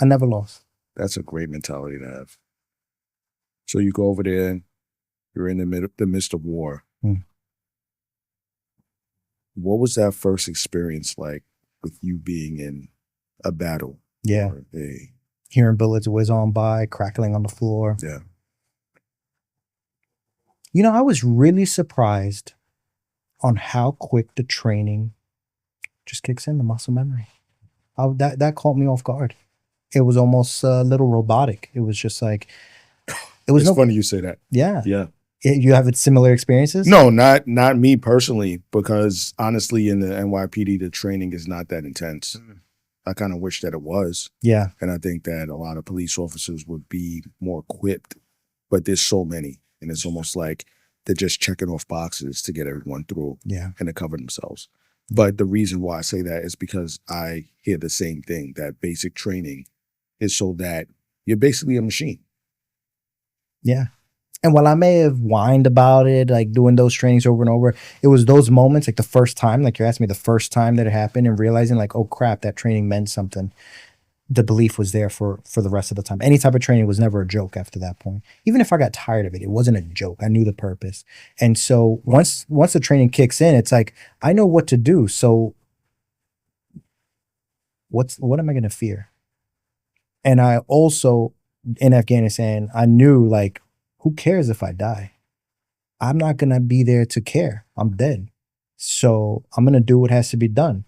I never lost. That's a great mentality to have. So you go over there, you're in the midst of war. What was that first experience like with you being in a battle? Yeah. Or hearing bullets whiz on by, crackling on the floor. Yeah. You know, I was really surprised on how quick the training just kicks in, the muscle memory. That caught me off guard. It was almost a little robotic. It was just like, it was It's funny you say that. Yeah. Yeah. You have similar experiences? No, not me personally, because honestly, in the NYPD, the training is not that intense. I kind of wish that it was. Yeah. And I think that a lot of police officers would be more equipped, but there's so many. And it's almost like they're just checking off boxes to get everyone through and to cover themselves. But the reason why I say that is because I hear the same thing, that basic training is so that you're basically a machine. Yeah. And while I may have whined about it, like doing those trainings over and over, it was those moments, like the first time, like you asked me, the first time that it happened and realizing like, oh crap, that training meant something. The belief was there for the rest of the time. Any type of training was never a joke after that point. Even if I got tired of it, it wasn't a joke. I knew the purpose. And so once the training kicks in, it's like, I know what to do. So what am I going to fear? And I also, in Afghanistan, I knew like, who cares if I die? I'm not going to be there to care. I'm dead. So I'm going to do what has to be done.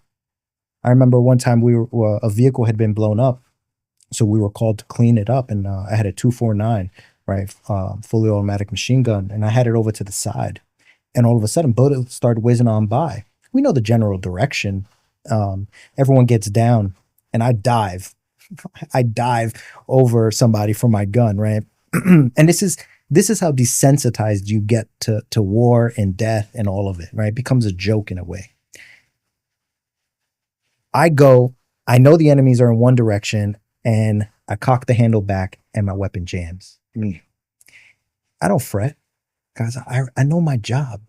I remember one time a vehicle had been blown up. So we were called to clean it up. And I had a 249, right? Fully automatic machine gun. And I had it over to the side. And all of a sudden, bullets started whizzing on by. We know the general direction. Everyone gets down and I dive. I dive over somebody from my gun, right? And this is how desensitized you get to war and death and all of it, right? It becomes a joke in a way. I know the enemies are in one direction and I cock the handle back and my weapon jams. I don't fret because I know my job.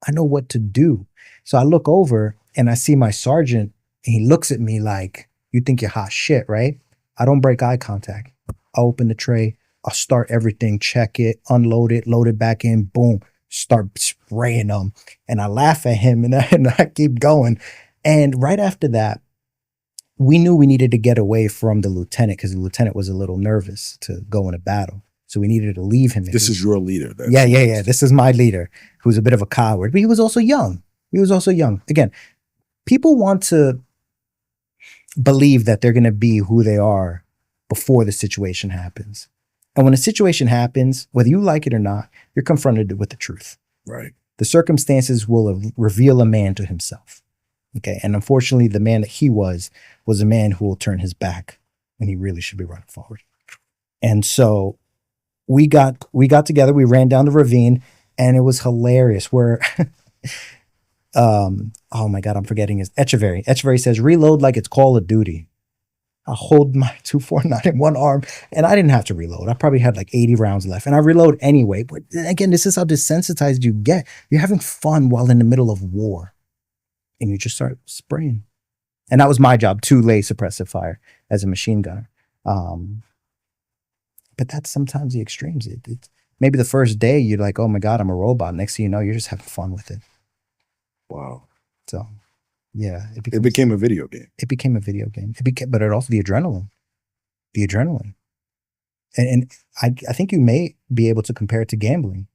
I know what to do. So I look over and I see my sergeant And he looks at me like, you think you're hot shit, right? I don't break eye contact. I open the tray. I'll start everything, check it, unload it, load it back in, boom, start spraying them. And I laugh at him and I keep going. And right after that, we knew we needed to get away from the lieutenant because the lieutenant was a little nervous to go in a battle. So we needed to leave him. This is your leader. Yeah. This is my leader, who's a bit of a coward, but he was also young. Again, people want to believe that they're going to be who they are before the situation happens. And when a situation happens, whether you like it or not, you're confronted with the truth. Right. The circumstances will reveal a man to himself. Okay. And unfortunately, the man that he was a man who will turn his back when he really should be running forward. And so we got together, we ran down the ravine, and it was hilarious where oh my God, I'm forgetting his Echeverry. Echeverry says, reload like it's Call of Duty. I hold my 249 in one arm, and I didn't have to reload. I probably had like 80 rounds left, and I reload anyway. But again, this is how desensitized you get. You're having fun while in the middle of war, and you just start spraying. And that was my job, to lay suppressive fire as a machine gunner. But that's sometimes the extremes. Maybe the first day you're like, oh my God, I'm a robot. Next thing you know, you're just having fun with it. Wow. So, yeah. It became a video game. It became a video game. But it also the adrenaline. And I think you may be able to compare it to gambling.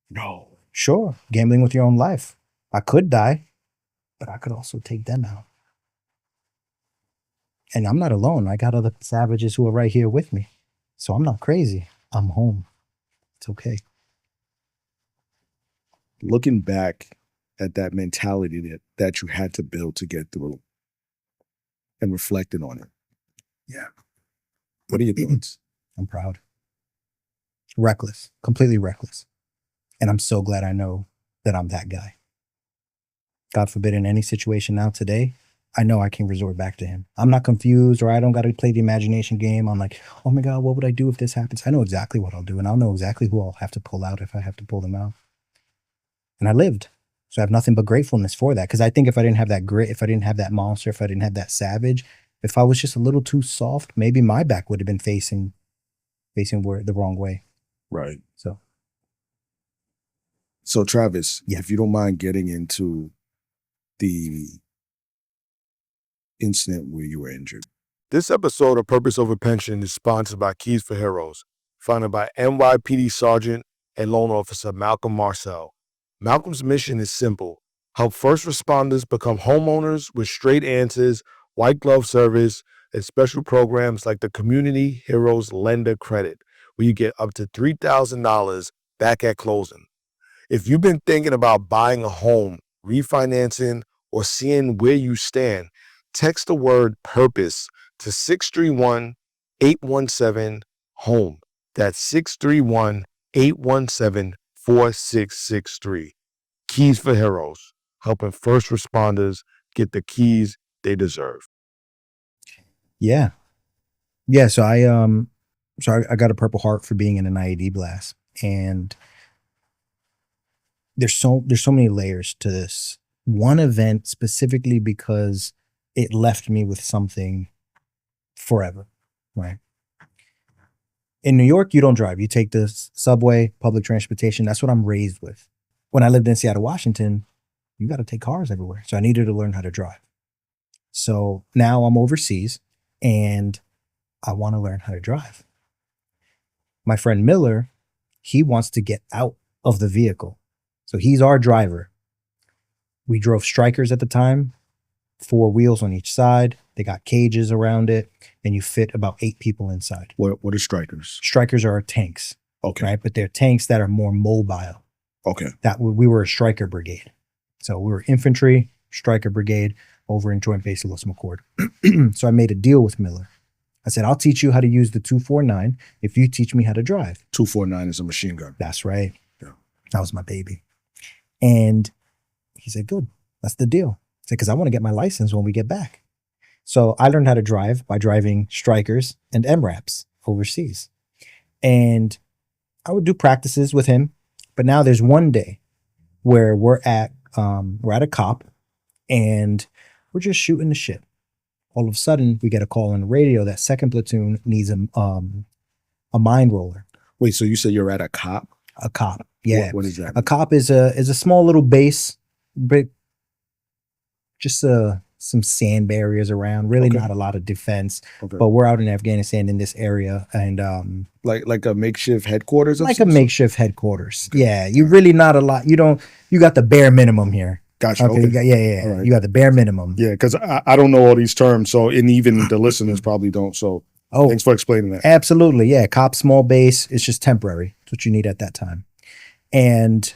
No. Sure. Gambling with your own life. I could die, but I could also take them out. And I'm not alone. I got other savages who are right here with me. So I'm not crazy. I'm home. It's okay. Looking back at that mentality that you had to build to get through and reflecting on it. Yeah. What are your thoughts? I'm proud. Reckless. Completely reckless. And I'm so glad I know that I'm that guy. God forbid, in any situation now today, I know I can resort back to him. I'm not confused, or I don't got to play the imagination game. I'm like, oh my God, what would I do if this happens? I know exactly what I'll do, and I'll know exactly who I'll have to pull out if I have to pull them out. And I lived. So I have nothing but gratefulness for that. Because I think if I didn't have that grit, if I didn't have that monster, if I didn't have that savage, if I was just a little too soft, maybe my back would have been facing the wrong way. Right. So Travis, if you don't mind getting into the incident where you were injured. This episode of Purpose Over Pension is sponsored by Keys for Heroes, founded by NYPD Sergeant and Loan Officer Malcolm Marcel. Malcolm's mission is simple: help first responders become homeowners with straight answers, white glove service, and special programs like the Community Heroes Lender Credit, where you get up to $3,000 back at closing. If you've been thinking about buying a home, refinancing, or seeing where you stand, text the word PURPOSE to 631-817-HOME. That's 631-817-4663. Keys for Heroes, helping first responders get the keys they deserve. yeah. So I got a Purple Heart for being in an IED blast, and there's so many layers to this one event, specifically because it left me with something forever, right? In New York, you don't drive. You take the subway, public transportation. That's what I'm raised with. When I lived in Seattle, Washington, you got to take cars everywhere. So I needed to learn how to drive. So now I'm overseas and I want to learn how to drive. My friend Miller, he wants to get out of the vehicle. So he's our driver. We drove Strikers at the time, 4 wheels on each side. They got cages around it, and you fit about 8 people inside. What are Strikers? Strikers are tanks. Okay. Right? But they're tanks that are more mobile. Okay. We were a Striker brigade. So we were infantry, Striker brigade over in Joint Base Los McCord. So I made a deal with Miller. I said, I'll teach you how to use the 249 if you teach me how to drive. 249 is a machine gun. That's right. Yeah. That was my baby. And he said, good, that's the deal. I said, because I want to get my license when we get back. So I learned how to drive by driving Strikers and MRAPs overseas. And I would do practices with him. But now there's one day where we're at a cop, and We're just shooting the shit. All of a sudden, we get a call on the radio that second platoon needs a mine roller. Wait, so you said you're at a cop? A cop, yeah. What is that? A cop is a small little base, but just some sand barriers around. Really, Okay. not a lot of defense. Okay. But we're out in Afghanistan in this area, and Like a makeshift headquarters? Of like a some sort? makeshift headquarters. Yeah, you really not a lot. You got the bare minimum here. Gotcha. Okay, Okay. you got, yeah. All right. You got the bare minimum. Yeah, because I don't know all these terms, so and even the listeners probably don't. So Oh, thanks for explaining that. absolutely. Yeah. Cop small base. It's just temporary. It's what you need at that time. And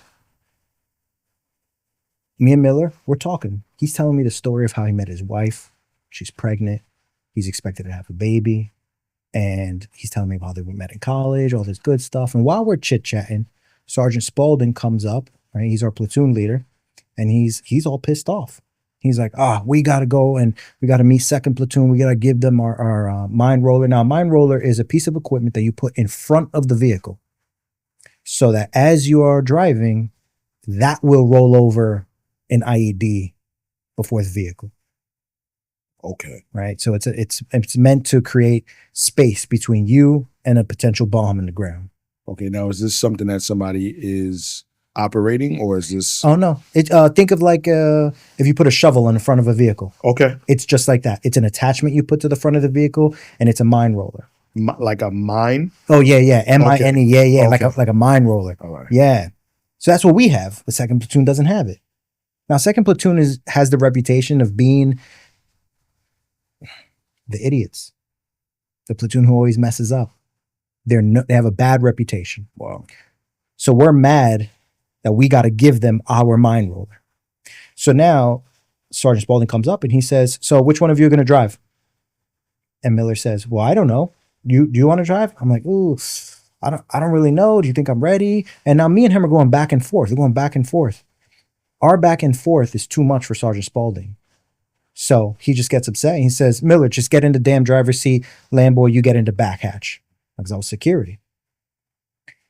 me and Miller, we're talking. He's telling me the story of how he met his wife. She's pregnant. He's expected to have a baby. And he's telling me how they met in college, all this good stuff. And while we're chit-chatting, Sergeant Spaulding comes up, right? He's our platoon leader. And he's all pissed off. He's like, we got to go and we got to meet second platoon. We got to give them our mine roller. Now, a mine roller is a piece of equipment that you put in front of the vehicle so that as you are driving, that will roll over an IED before the vehicle, Okay. right? So it's meant to create space between you and a potential bomb in the ground. Okay. Now, is this something that somebody is operating, or is this? Oh no! Think of like if you put a shovel in the front of a vehicle. Okay. It's just like that. It's an attachment you put to the front of the vehicle, and it's a mine roller. Like a mine? Oh yeah, MINE, yeah, Okay. like a mine roller. All right. Yeah. So that's what we have. The second platoon doesn't have it. Now, second platoon has the reputation of being the idiots, the platoon who always messes up. They have a bad reputation. Wow. So we're mad that we got to give them our mine roller. So now Sergeant Spaulding comes up and he says, "So which one of you are going to drive?" And Miller says, "Well, I don't know. Do you want to drive?" I'm like, "Ooh, I don't really know. Do you think I'm ready?" And now me and him are going back and forth. We're going back and forth. Our back and forth is too much for Sergeant Spaulding. So he just gets upset. He says, "Miller, just get in the damn driver's seat. Lamboy, you get into back hatch." Because I was security.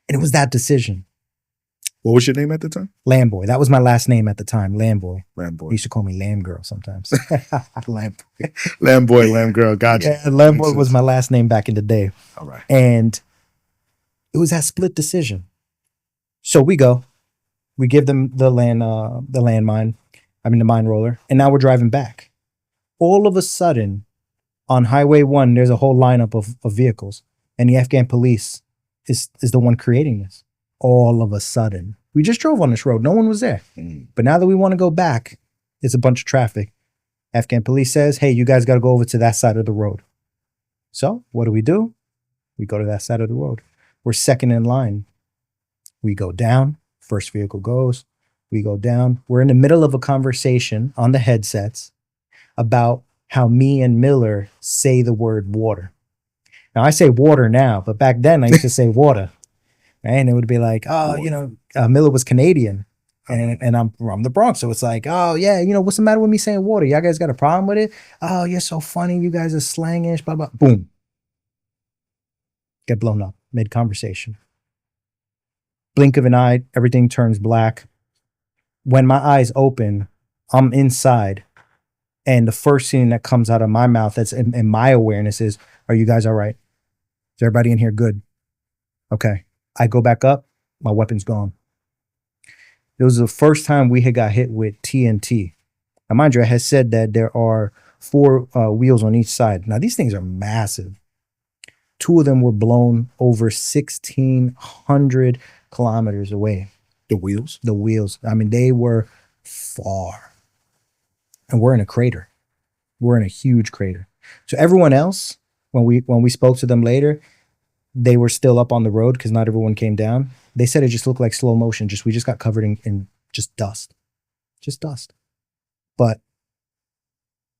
And it was that decision. What was your name at the time? Lamboy. That was my last name at the time, Lamboy. Lamb He boy. used to call me Lamb Girl sometimes. Lamb. Lamb boy, lamb girl. Gotcha. Yeah, Lamboy was my last name back in the day. All right. And it was that split decision. So we give them the landmine, the mine roller, and now we're driving back. All of a sudden, on Highway 1, there's a whole lineup of vehicles, and the Afghan police is the one creating this. All of a sudden, we just drove on this road. No one was there. Mm. But now that we want to go back, it's a bunch of traffic. Afghan police says, "Hey, you guys got to go over to that side of the road." So what do? We go to that side of the road. We're second in line. We go down. First vehicle goes. We go down. We're in the middle of a conversation on the headsets about how me and Miller say the word water. Now I say water now, but back then I used to say water. Right? And it would be like, Miller was Canadian and I'm from the Bronx. So it's like, oh yeah, what's the matter with me saying water? Y'all guys got a problem with it? Oh, you're so funny. You guys are slangish, blah, blah. Boom. Get blown up mid-conversation. Blink of an eye, everything turns black. When my eyes open, I'm inside. And the first thing that comes out of my mouth that's in my awareness is, "Are you guys all right? Is everybody in here good?" Okay. I go back up, my weapon's gone. It was the first time we had got hit with TNT. Now, mind you, I had said that there are 4 wheels on each side. Now, these things are massive. 2 of them were blown over 1,600 kilometers away. The wheels? The wheels. They were far. And we're in a crater. We're in a huge crater. So everyone else, when we spoke to them later, they were still up on the road because not everyone came down. They said it just looked like slow motion. We just got covered in just dust. Just dust. But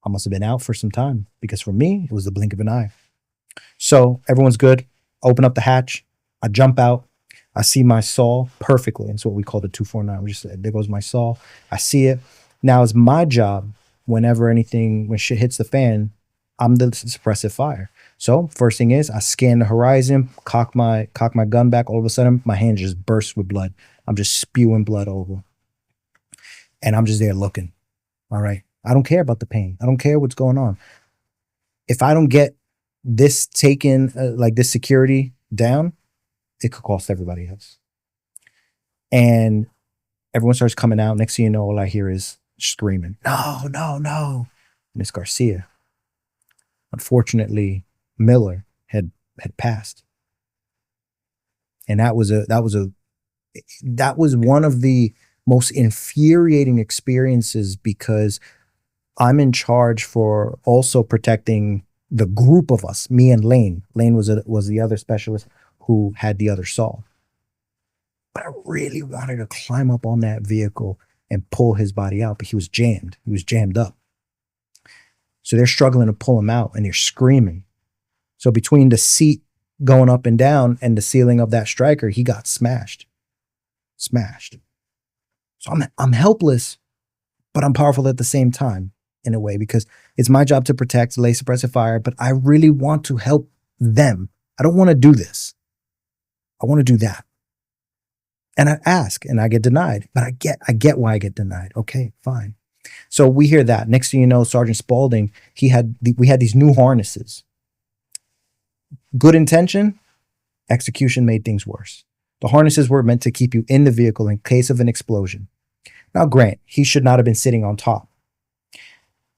I must have been out for some time because for me, it was the blink of an eye. So everyone's good. Open up the hatch. I jump out. I see my saw perfectly. It's what we call the 249. We just said, there goes my saw. I see it. Now it's my job when shit hits the fan, I'm the suppressive fire. So first thing is I scan the horizon, cock my gun back. All of a sudden, my hand just bursts with blood. I'm just spewing blood over. And I'm just there looking. All right. I don't care about the pain. I don't care what's going on. If I don't get this taken, like this security down, it could cost everybody else. And everyone starts coming out. Next thing you know, all I hear is screaming, no, no, no. And it's Garcia. Unfortunately, Miller had passed. And that was one of the most infuriating experiences, because I'm in charge for also protecting the group of us, me and Lane. Lane was the other specialist who had the other saw. But I really wanted to climb up on that vehicle and pull his body out, but he was jammed. He was jammed up. So they're struggling to pull him out, and they're screaming. So between the seat going up and down and the ceiling of that striker, he got smashed. So I'm helpless, but I'm powerful at the same time, in a way, because it's my job to protect, lay suppressive fire, but I really want to help them. I don't want to do this. I want to do that. And I ask and I get denied, but I get why I get denied. Okay, fine. So we hear that. Next thing you know, Sergeant Spaulding, we had these new harnesses. Good intention, execution made things worse. The harnesses were meant to keep you in the vehicle in case of an explosion. Now, grant, he should not have been sitting on top.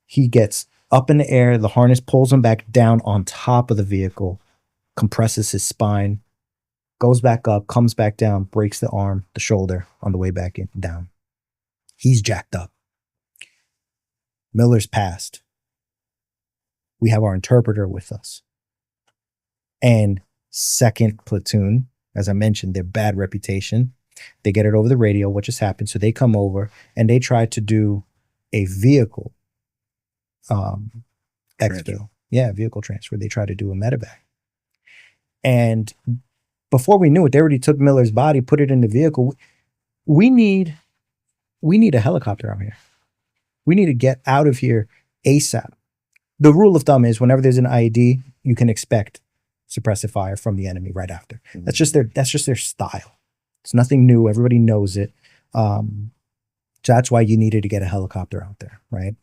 He gets up in the air, the harness pulls him back down on top of the vehicle, compresses his spine, goes back up, comes back down, breaks the arm, the shoulder on the way back down. He's jacked up. Miller's passed. We have our interpreter with us. And 2nd Platoon, as I mentioned, their bad reputation. They get it over the radio, what just happened. So they come over and they try to do a vehicle exfil. Yeah, vehicle transfer. They try to do a medevac. And before we knew it, they already took Miller's body, put it in the vehicle. We need a helicopter out here. We need to get out of here ASAP. The rule of thumb is whenever there's an IED, you can expect suppressive fire from the enemy right after. That's just their style. It's nothing new. Everybody knows it. So that's why you needed to get a helicopter out there, right?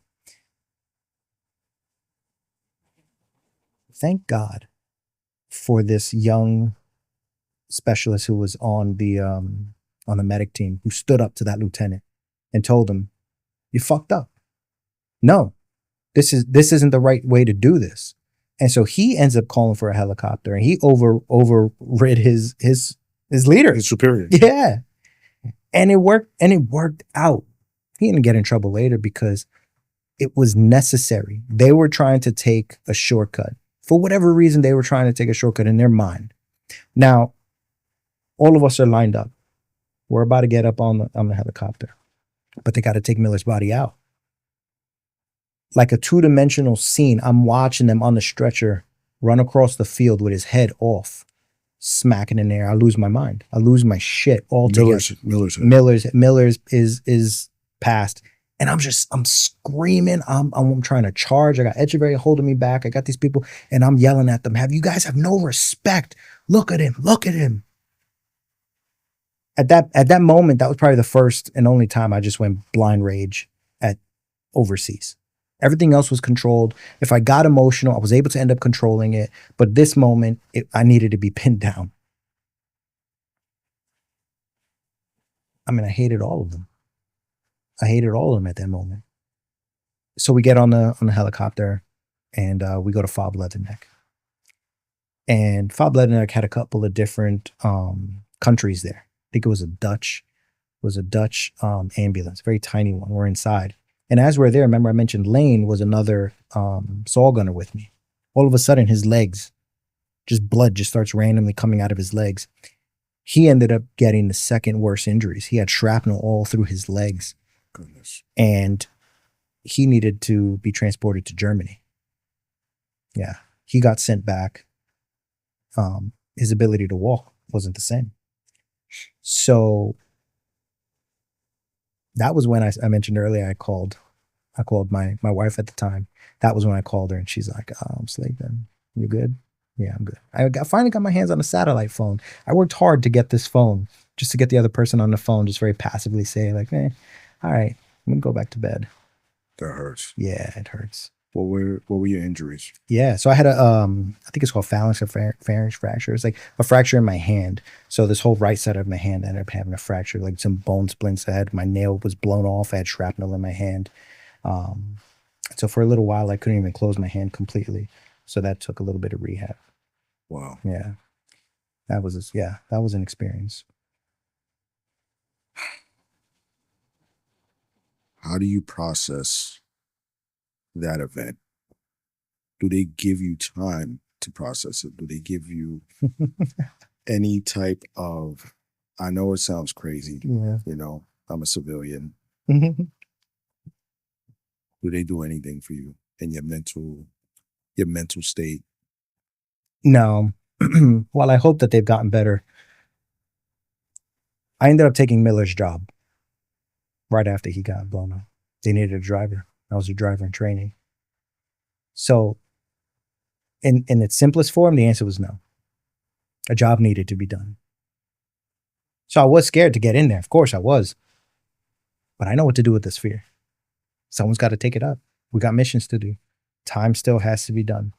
Thank God for this young specialist who was on the medic team, who stood up to that lieutenant and told him, "You fucked up. No, this isn't the right way to do this." And so he ends up calling for a helicopter, and he overrid his leader, His superior. Yeah, and it worked out. He didn't get in trouble later because it was necessary. They were trying to take a shortcut. For whatever reason, they were trying to take a shortcut in their mind. Now, all of us are lined up. We're about to get up on the helicopter, but they got to take Miller's body out. Like a two-dimensional scene, I'm watching them on the stretcher run across the field with his head off, smacking in the air. I lose my mind. I lose my shit altogether. Miller's is passed. And I'm screaming. I'm trying to charge. I got Echeverry holding me back. I got these people, and I'm yelling at them. You guys have no respect. Look at him. Look at him. At that moment, that was probably the first and only time I just went blind rage at overseas. Everything else was controlled. If I got emotional, I was able to end up controlling it. But this moment, I needed to be pinned down. I mean, I hated all of them. I hated all of them at that moment. So we get on the helicopter, and we go to Fob Leatherneck. And Fob Leatherneck had a couple of different countries there. I think it was a Dutch ambulance, very tiny one. We're inside. And as we're there, remember I mentioned Lane was another saw gunner with me. All of a sudden, his legs, blood just starts randomly coming out of his legs. He ended up getting the second worst injuries. He had shrapnel all through his legs. Goodness. And he needed to be transported to Germany. Yeah, he got sent back. His ability to walk wasn't the same. So that was when I mentioned earlier, I called my wife at the time. That was when I called her, and she's like, "Oh, I'm sleeping. You good?" "Yeah, I'm good." I finally got my hands on a satellite phone. I worked hard to get this phone, just to get the other person on the phone, just very passively say like, "All right, I'm gonna go back to bed." That hurts. Yeah, it hurts. What were your injuries? Yeah, so I had a I think it's called phalanx or pharynx fracture. It's like a fracture in my hand. So this whole right side of my hand ended up having a fracture, like some bone splints. My nail was blown off. I had shrapnel in my hand. Um, so for a little while, I couldn't even close my hand completely. So that took a little bit of rehab. Wow. Yeah, that was an experience. How do you process that event? Do they give you time to process it? Do they give you any type of, I know it sounds crazy, Yeah. you know, I'm a civilian. Mhm. Do they do anything for you in your mental state? No. Well, I hope that they've gotten better. I ended up taking Miller's job right after he got blown up. They needed a driver. I was a driver in training. So in its simplest form, the answer was no. A job needed to be done. So I was scared to get in there. Of course I was. But I know what to do with this fear. Someone's got to take it up. We got missions to do. Time still has to be done.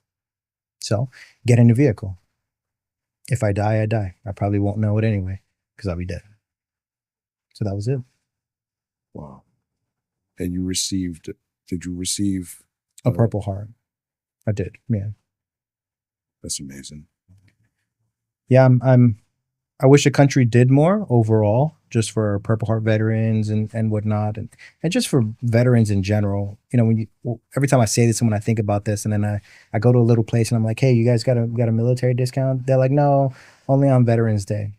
So get in the vehicle. If I die, I die. I probably won't know it anyway because I'll be dead. So that was it. Wow. And did you receive A Purple Heart. I did. Yeah. That's amazing. Yeah, I wish the country did more overall, just for Purple Heart veterans and whatnot, and just for veterans in general. You know, every time I say this and when I think about this, and then I go to a little place and I'm like, hey, you guys got a military discount? They're like, no, only on Veterans Day.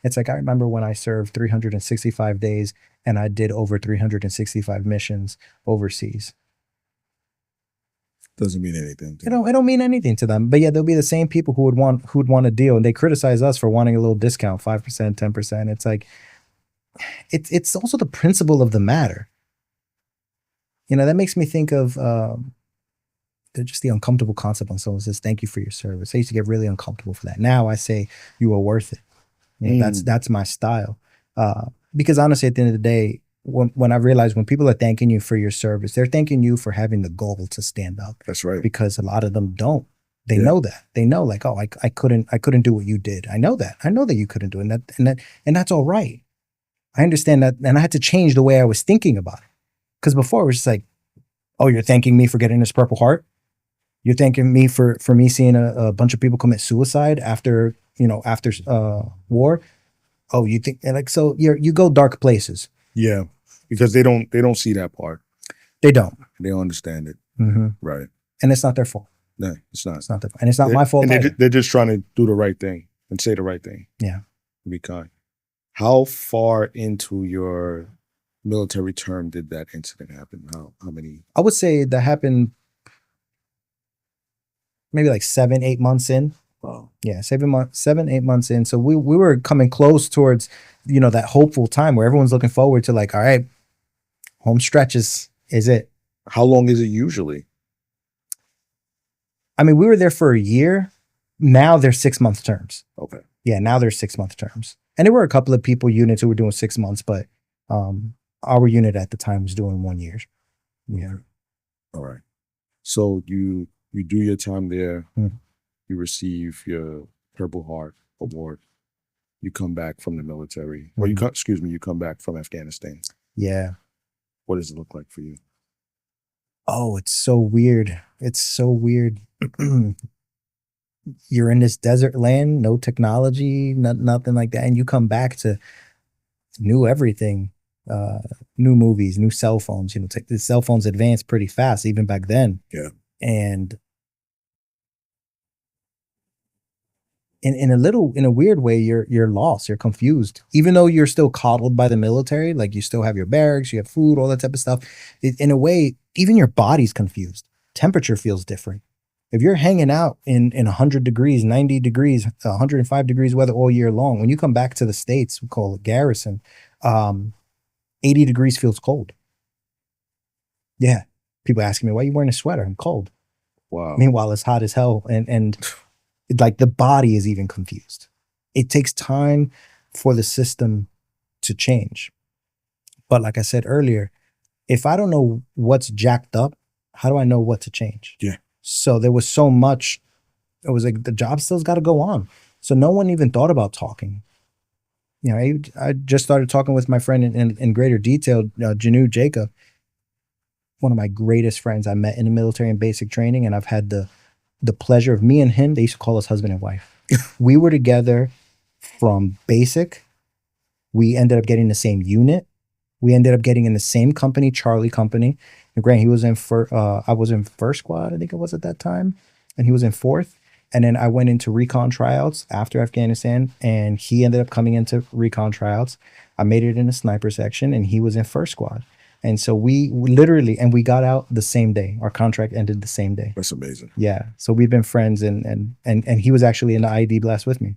It's like, I remember when I served 365 days and I did over 365 missions overseas. Doesn't mean anything. It don't mean anything to them. But yeah, there'll be the same people who would want a deal, and they criticize us for wanting a little discount, 5%, 10%. It's like, it's also the principle of the matter. You know, that makes me think of just the uncomfortable concept when someone says, thank you for your service. I used to get really uncomfortable for that. Now I say, you are worth it. You know, that's my style. Because honestly, at the end of the day, when I realize when people are thanking you for your service, they're thanking you for having the goal to stand up. That's right. Because a lot of them don't. They know that. They know, like, oh, I couldn't do what you did. I know that. I know that you couldn't do it. And that's all right. I understand that. And I had to change the way I was thinking about it. Because before it was just like, oh, you're thanking me for getting this Purple Heart? You're thanking me for me seeing a bunch of people commit suicide after war? Oh, you think, like, so you go dark places. Yeah, because they don't see that part. They don't. They don't understand it. Mm-hmm. Right. And it's not their fault. No, it's not. It's not their fault. And it's not my fault. And they're just trying to do the right thing and say the right thing. Yeah. Be kind. How far into your military term did that incident happen? How many? I would say that happened maybe like 7-8 months in. Wow. Yeah, 7-8 months in. So we were coming close towards, you know, that hopeful time where everyone's looking forward to, like, all right, home stretch is it. How long is it usually? I mean, we were there for a year. Now they're 6-month terms. Okay. Yeah, now they're 6-month terms. And there were a couple of units who were doing 6 months, but our unit at the time was doing 1 year. Yeah. All right. So you do your time there. Mm. You receive your Purple Heart award. You come back from the military. Mm-hmm. Or you come back from Afghanistan. Yeah. What does it look like for you? Oh, it's so weird. It's so weird. You're in this desert land, no technology, nothing like that. And you come back to new everything, new movies, new cell phones. You know, the cell phones advanced pretty fast, even back then. Yeah. And in a weird way, you're lost, you're confused. Even though you're still coddled by the military, like you still have your barracks, you have food, all that type of stuff. In a way, even your body's confused. Temperature feels different. If you're hanging out in 100 degrees, 90 degrees, 105 degrees weather all year long, when you come back to the States, we call it garrison, 80 degrees feels cold. Yeah. People asking me, why are you wearing a sweater? I'm cold. Wow. Meanwhile, it's hot as hell. And like the body is even confused. It takes time for the system to change. But like I said earlier, if I don't know what's jacked up, how do I know what to change? Yeah. So there was so much, it was like the job still's got to go on. So no one even thought about talking. You know, I just started talking with my friend in greater detail, Janu Jacob, one of my greatest friends I met in the military and basic training. And I've had the pleasure of me and him, they used to call us husband and wife. We were together from basic. We ended up getting the same unit. We ended up getting in the same company, Charlie Company. And Grant, he was in I was in first squad, I think it was at that time, and he was in fourth. And then I went into recon tryouts after Afghanistan, and he ended up coming into recon tryouts. I made it in the sniper section, and he was in first squad. And so we literally, and we got out the same day. Our contract ended the same day. That's amazing. Yeah. So we've been friends, and he was actually in the IED blast with me.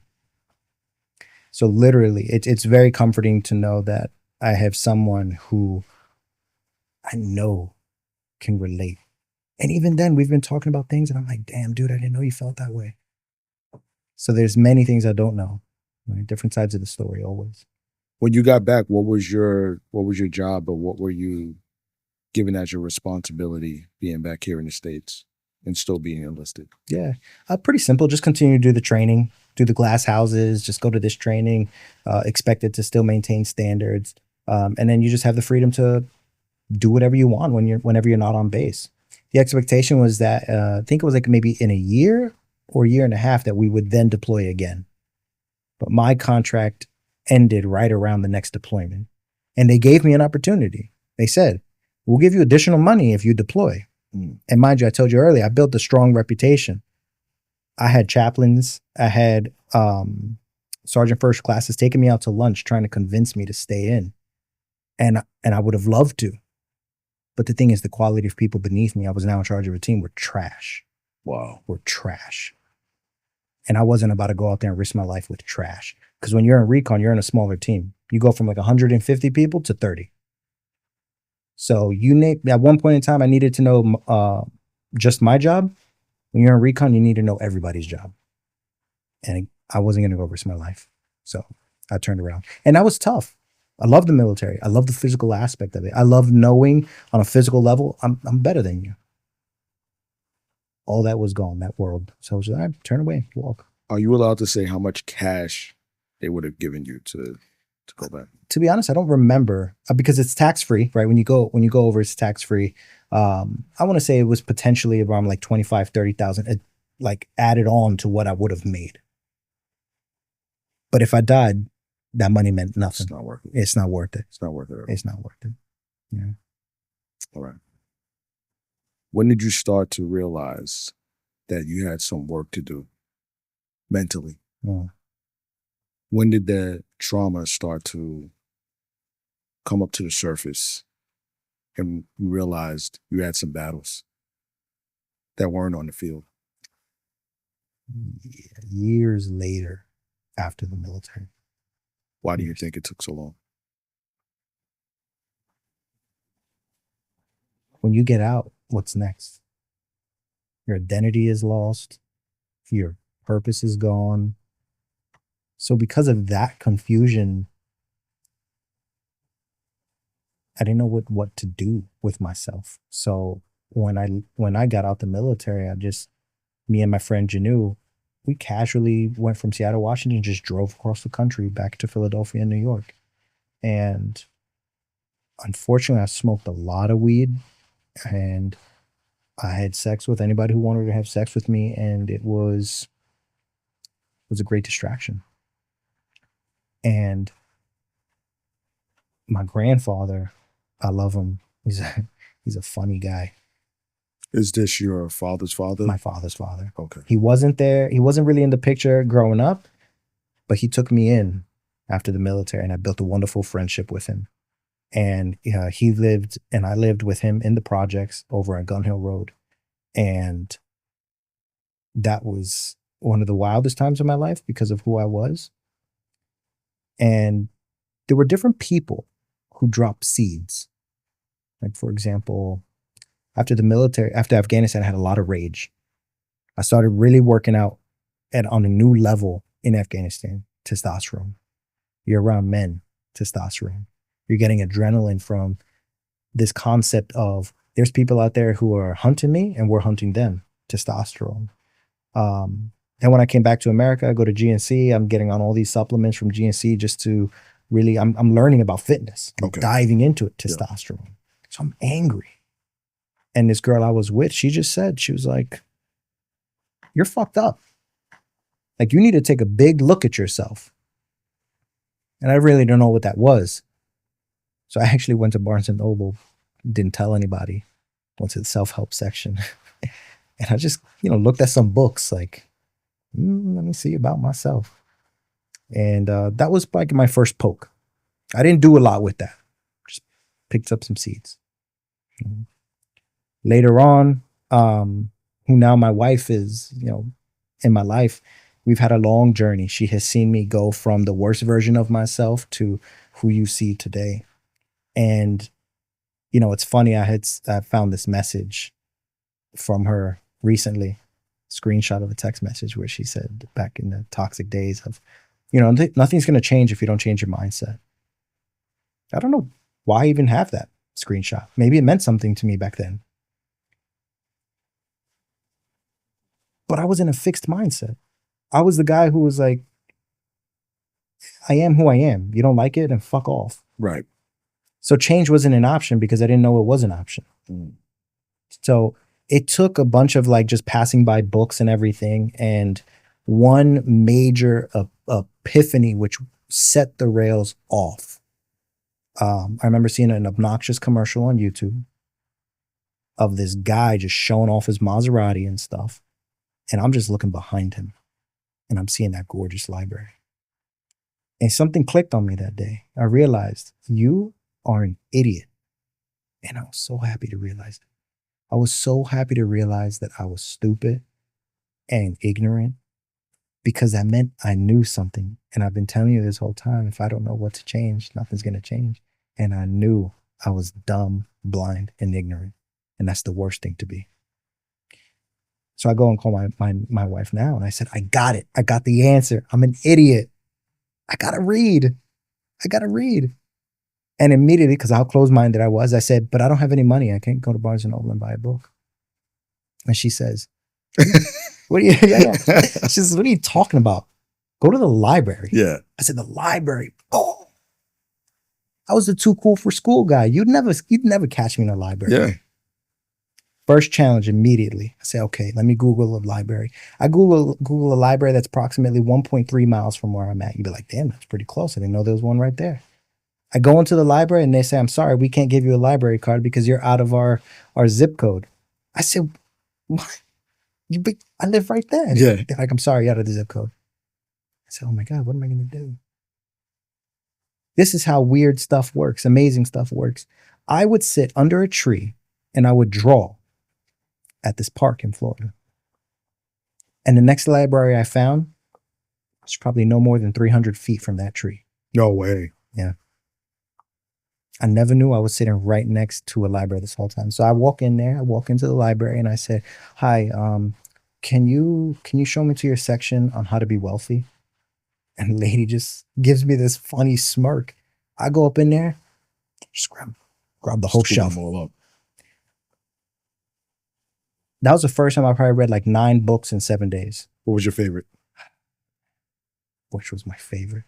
So literally, it's very comforting to know that I have someone who I know can relate. And even then, we've been talking about things, and I'm like, damn, dude, I didn't know you felt that way. So there's many things I don't know. Right? Different sides of the story always. When you got back, what was your job, or what were you given as your responsibility being back here in the States and still being enlisted? Yeah, pretty simple. Just continue to do the training, do the glass houses, just go to this training, expected to still maintain standards. And then you just have the freedom to do whatever you want whenever you're not on base. The expectation was that I think it was like maybe in a year or a year and a half that we would then deploy again. But my contract ended right around the next deployment. And they gave me an opportunity. They said, we'll give you additional money if you deploy. And mind you, I told you earlier, I built a strong reputation. I had chaplains, I had sergeant first classes taking me out to lunch trying to convince me to stay in. And I would have loved to. But the thing is, the quality of people beneath me, I was now in charge of a team, were trash. Wow. Were trash. And I wasn't about to go out there and risk my life with trash. Because when you're in recon, you're in a smaller team. You go from like 150 people to 30. So at one point in time, I needed to know just my job. When you're in recon, you need to know everybody's job. And I wasn't going to go risk my life. So I turned around. And that was tough. I love the military. I love the physical aspect of it. I love knowing on a physical level, I'm better than you. All that was gone, that world. So I was like, turn away, walk. Are you allowed to say how much cash they would have given you to go back? To be honest, I don't remember because it's tax-free, right? When you go over, it's tax-free. I want to say it was potentially around like 25, 30,000, like added on to what I would have made. But if I died, that money meant nothing. It's not worth it. It's not worth it. It's not worth it. It's not worth it. Yeah. All right. When did you start to realize that you had some work to do mentally? Oh. When did the trauma start to come up to the surface and you realized you had some battles that weren't on the field? Yeah, years later, after the military. Why do you think it took so long? When you get out, what's next? Your identity is lost. Your purpose is gone. So because of that confusion, I didn't know what to do with myself. So when I got out the military, me and my friend Janu, we casually went from Seattle, Washington, just drove across the country back to Philadelphia and New York. And unfortunately, I smoked a lot of weed, and I had sex with anybody who wanted to have sex with me, and it was a great distraction. And my grandfather, I love him. He's a funny guy. Is this your father's father? My father's father. Okay. He wasn't there. He wasn't really in the picture growing up, but he took me in after the military, and I built a wonderful friendship with him. And he lived, and I lived with him in the projects over on Gun Hill Road. And that was one of the wildest times of my life because of who I was. And there were different people who dropped seeds. Like, for example, after the military, after Afghanistan, I had a lot of rage. I started really working out on a new level in Afghanistan, testosterone. You're around men, testosterone. You're getting adrenaline from this concept of there's people out there who are hunting me and we're hunting them, testosterone. Then when I came back to America, I go to GNC. I'm getting on all these supplements from GNC just to really, I'm learning about fitness. I'm diving into it, testosterone. Yeah. So I'm angry. And this girl I was with, she just said, she was like, you're fucked up. Like, you need to take a big look at yourself. And I really don't know what that was. So I actually went to Barnes & Noble, didn't tell anybody, went to the self-help section. And I just, looked at some books like, let me see about myself. And that was like my first poke. I didn't do a lot with that. Just picked up some seeds. Later on, who now my wife is, in my life, we've had a long journey. She has seen me go from the worst version of myself to who you see today. And, it's funny. I found this message from her recently, screenshot of a text message where she said back in the toxic days of, nothing's going to change if you don't change your mindset. I don't know why I even have that screenshot. Maybe it meant something to me back then. But I was in a fixed mindset. I was the guy who was like, I am who I am. You don't like it, and fuck off. Right. So change wasn't an option because I didn't know it was an option. So it took a bunch of just passing by books and everything, and one major epiphany which set the rails off. I remember seeing an obnoxious commercial on YouTube of this guy just showing off his Maserati and stuff. And I'm just looking behind him and I'm seeing that gorgeous library. And something clicked on me that day. I realized you are an idiot. And I was so happy to realize it. I was so happy to realize that I was stupid and ignorant, because that meant I knew something. And I've been telling you this whole time, if I don't know what to change, nothing's going to change. And I knew I was dumb, blind, and ignorant. And that's the worst thing to be. So I go and call my wife now, and I said, I got it. I got the answer. I'm an idiot. I got to read. And immediately, because how closed-minded I was, I said, but I don't have any money. I can't go to Barnes & Noble and buy a book. And she says, what are you, She says, what are you talking about? Go to the library. Yeah. I said, the library. Oh, I was the too cool for school guy. You'd never catch me in a library. Yeah. First challenge immediately. I say, okay, let me Google a library. I Google a library that's approximately 1.3 miles from where I'm at. You'd be like, damn, that's pretty close. I didn't know there was one right there. I go into the library and they say, I'm sorry, we can't give you a library card because you're out of our zip code. I said, what? I live right there. Yeah. They're like, I'm sorry, you're out of the zip code. I said, oh my God, what am I going to do? This is how weird stuff works. Amazing stuff works. I would sit under a tree and I would draw at this park in Florida. And the next library I found was probably no more than 300 feet from that tree. No way. Yeah. I never knew I was sitting right next to a library this whole time. So I walk into the library and I said, hi, can you show me to your section on how to be wealthy? And the lady just gives me this funny smirk. I go up in there, just grab the whole shelf. Them all up. That was the first time I probably read like 9 books in 7 days. What was your favorite? Which was my favorite?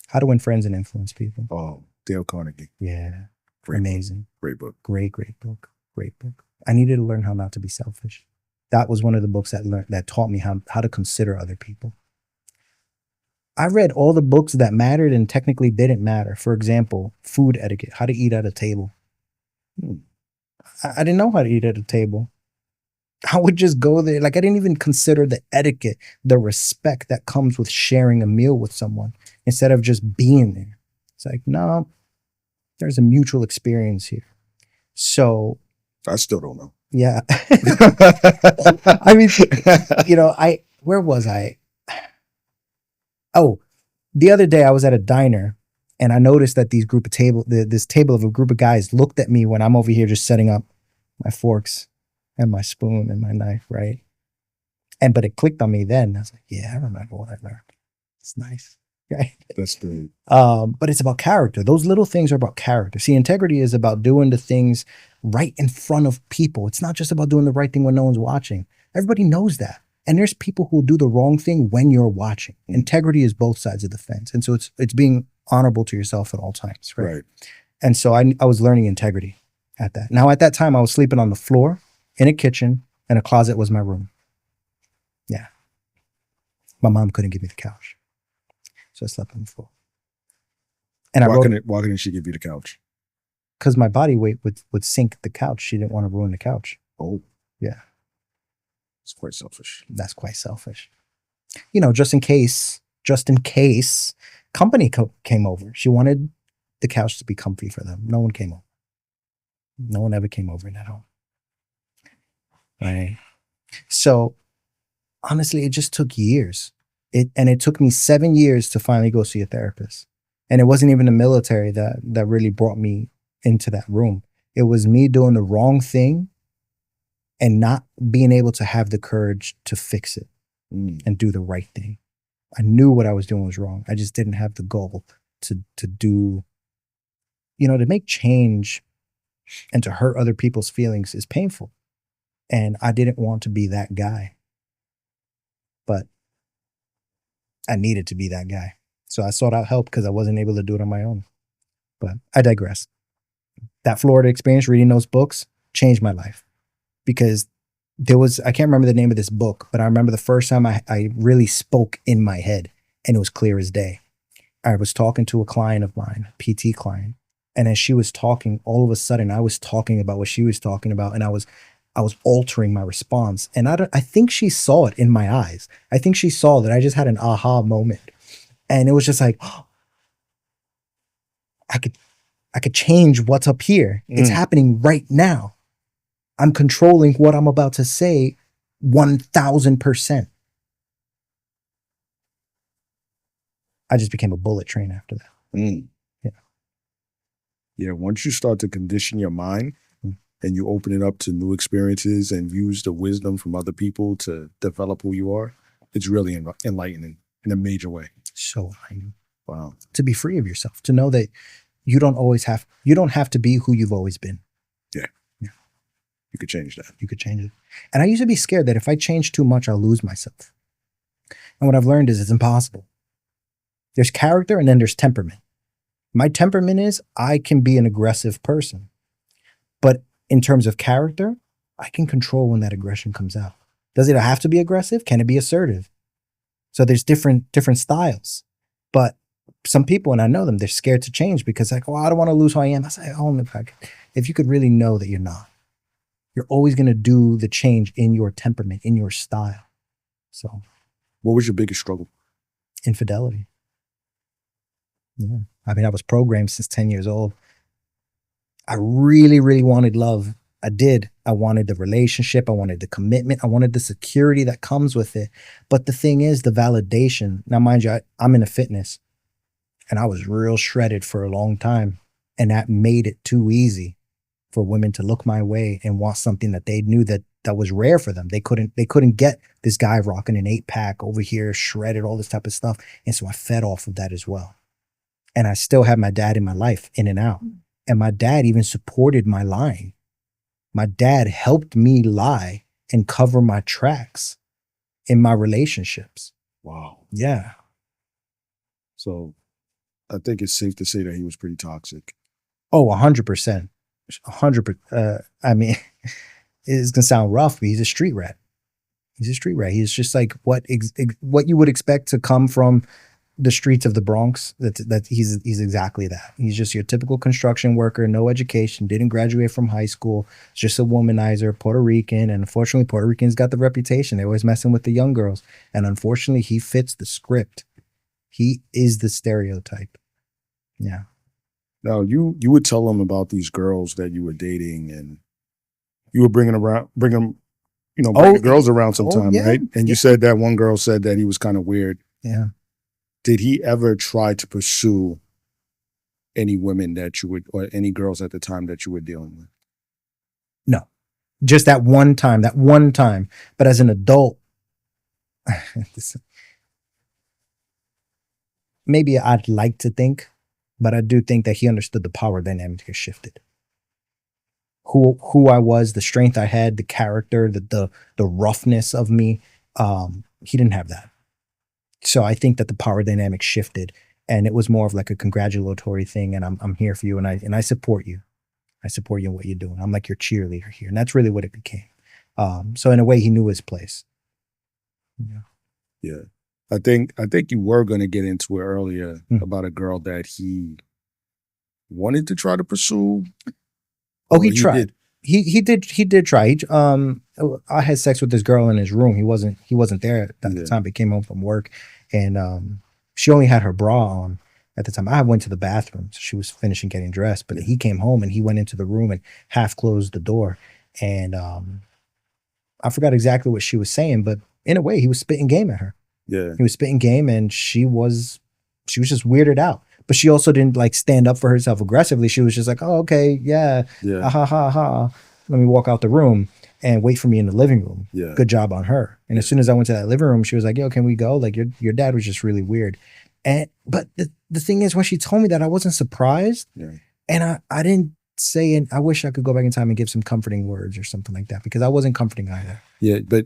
How to Win Friends and Influence People. Oh, Dale Carnegie. Yeah. Great Amazing. Book. Great book. Great book. Great book. I needed to learn how not to be selfish. That was one of the books that taught me how to consider other people. I read all the books that mattered and technically didn't matter. For example, food etiquette, how to eat at a table. I didn't know how to eat at a table. I would just go there. Like, I didn't even consider the etiquette, the respect that comes with sharing a meal with someone instead of just being there. It's like, no, there's a mutual experience here. So I still don't know. Yeah. I mean, where was I? Oh, the other day I was at a diner and I noticed that this table of a group of guys looked at me when I'm over here just setting up my forks and my spoon and my knife, right? But it clicked on me then. I was like, yeah, I remember what I learned. It's nice. Right? That's the But it's about character. Those little things are about character. See, integrity is about doing the things right in front of people. It's not just about doing the right thing when no one's watching. Everybody knows that. And there's people who will do the wrong thing when you're watching. Integrity is both sides of the fence. And so it's being honorable to yourself at all times. Right. right. And so I was learning integrity at that. Now, at that time, I was sleeping on the floor in a kitchen, and a closet was my room. Yeah. My mom couldn't give me the couch. So I slept on the floor. And Why couldn't she give you the couch? because my body weight would sink the couch. She didn't want to ruin the couch. Oh, Yeah. it's quite selfish. That's quite selfish. You know, just in case company came over. She wanted the couch to be comfy for them. No one came over. No one ever came over in that home. Right. So honestly, it just took years. It took me 7 years to finally go see a therapist. And it wasn't even the military that really brought me into that room. It was me doing the wrong thing and not being able to have the courage to fix it and do the right thing. I knew what I was doing was wrong. I just didn't have the goal to do, to make change and to hurt other people's feelings is painful. And I didn't want to be that guy. But I needed to be that guy. So I sought out help because I wasn't able to do it on my own. But I digress. That Florida experience, reading those books, changed my life. Because I can't remember the name of this book, but I remember the first time I really spoke in my head, and it was clear as day. I was talking to a client of mine, a PT client, and as she was talking, all of a sudden I was talking about what she was talking about, and I was altering my response. And I think she saw it in my eyes. I think she saw that I just had an aha moment. And it was just like, oh, I could change what's up here. It's happening right now. I'm controlling what I'm about to say 1000%. I just became a bullet train after that. Yeah, once you start to condition your mind and you open it up to new experiences and use the wisdom from other people to develop who you are, it's really enlightening in a major way. So enlightening. Wow. To be free of yourself, to know that you don't have to be who you've always been. Yeah. You could change that. You could change it. And I used to be scared that if I change too much, I'll lose myself. And what I've learned is it's impossible. There's character and then there's temperament. My temperament is I can be an aggressive person. But in terms of character, I can control when that aggression comes out. Does it have to be aggressive? Can it be assertive? So there's different styles. But some people, and I know them, they're scared to change because like, I don't want to lose who I am. I say, if you could really know that you're not, you're always going to do the change in your temperament, in your style. So what was your biggest struggle? Infidelity. Yeah. I mean, I was programmed since 10 years old. I really, really wanted love. I did. I wanted the relationship. I wanted the commitment. I wanted the security that comes with it. But the thing is, the validation. Now, mind you, I'm into fitness and I was real shredded for a long time. And that made it too easy for women to look my way and want something that they knew that was rare for them. They couldn't get this guy rocking an 8-pack over here, shredded, all this type of stuff. And so I fed off of that as well. And I still had my dad in my life, in and out. And my dad even supported my lying. My dad helped me lie and cover my tracks in my relationships. Wow. Yeah. So I think it's safe to say that he was pretty toxic. Oh, 100%. 100%. I mean, it's going to sound rough, but he's a street rat. He's a street rat. He's just like what you would expect to come from the streets of the Bronx. That he's exactly that. He's just your typical construction worker, no education, didn't graduate from high school, just a womanizer, Puerto Rican. And unfortunately, Puerto Ricans got the reputation. They're always messing with the young girls. And unfortunately, he fits the script. He is the stereotype. Yeah. Now, you would tell them about these girls that you were dating and you were bringing girls around sometime, yeah, right? And you said that one girl said that he was kind of weird. Yeah. Did he ever try to pursue any women or any girls at the time that you were dealing with? No, just that one time. But as an adult, maybe I'd like to think, but I do think that he understood the power dynamic has shifted. Who I was, the strength I had, the character, the roughness of me, he didn't have that. So I think that the power dynamic shifted, and it was more of like a congratulatory thing, and I'm here for you, and I support you. I support you in what you're doing. I'm like your cheerleader here. And that's really what it became. So in a way, he knew his place. Yeah. Yeah. I think you were going to get into it earlier about a girl that he wanted to try to pursue. Oh, he tried. He did try. I had sex with this girl in his room. He wasn't there at the time. He came home from work, and she only had her bra on at the time. I went to the bathroom, so she was finishing getting dressed. But he came home and he went into the room and half closed the door. And I forgot exactly what she was saying, but in a way, he was spitting game at her. Yeah, he was spitting game, and she was just weirded out. But she also didn't like stand up for herself aggressively. She was just like, "Oh, okay, yeah, ha ha ha. Let me walk out the room and wait for me in the living room." Yeah, good job on her. And as soon as I went to that living room, she was like, "Yo, can we go? Like your dad was just really weird." But the thing is, when she told me that, I wasn't surprised, and I didn't say it. I wish I could go back in time and give some comforting words or something like that, because I wasn't comforting either. Yeah, but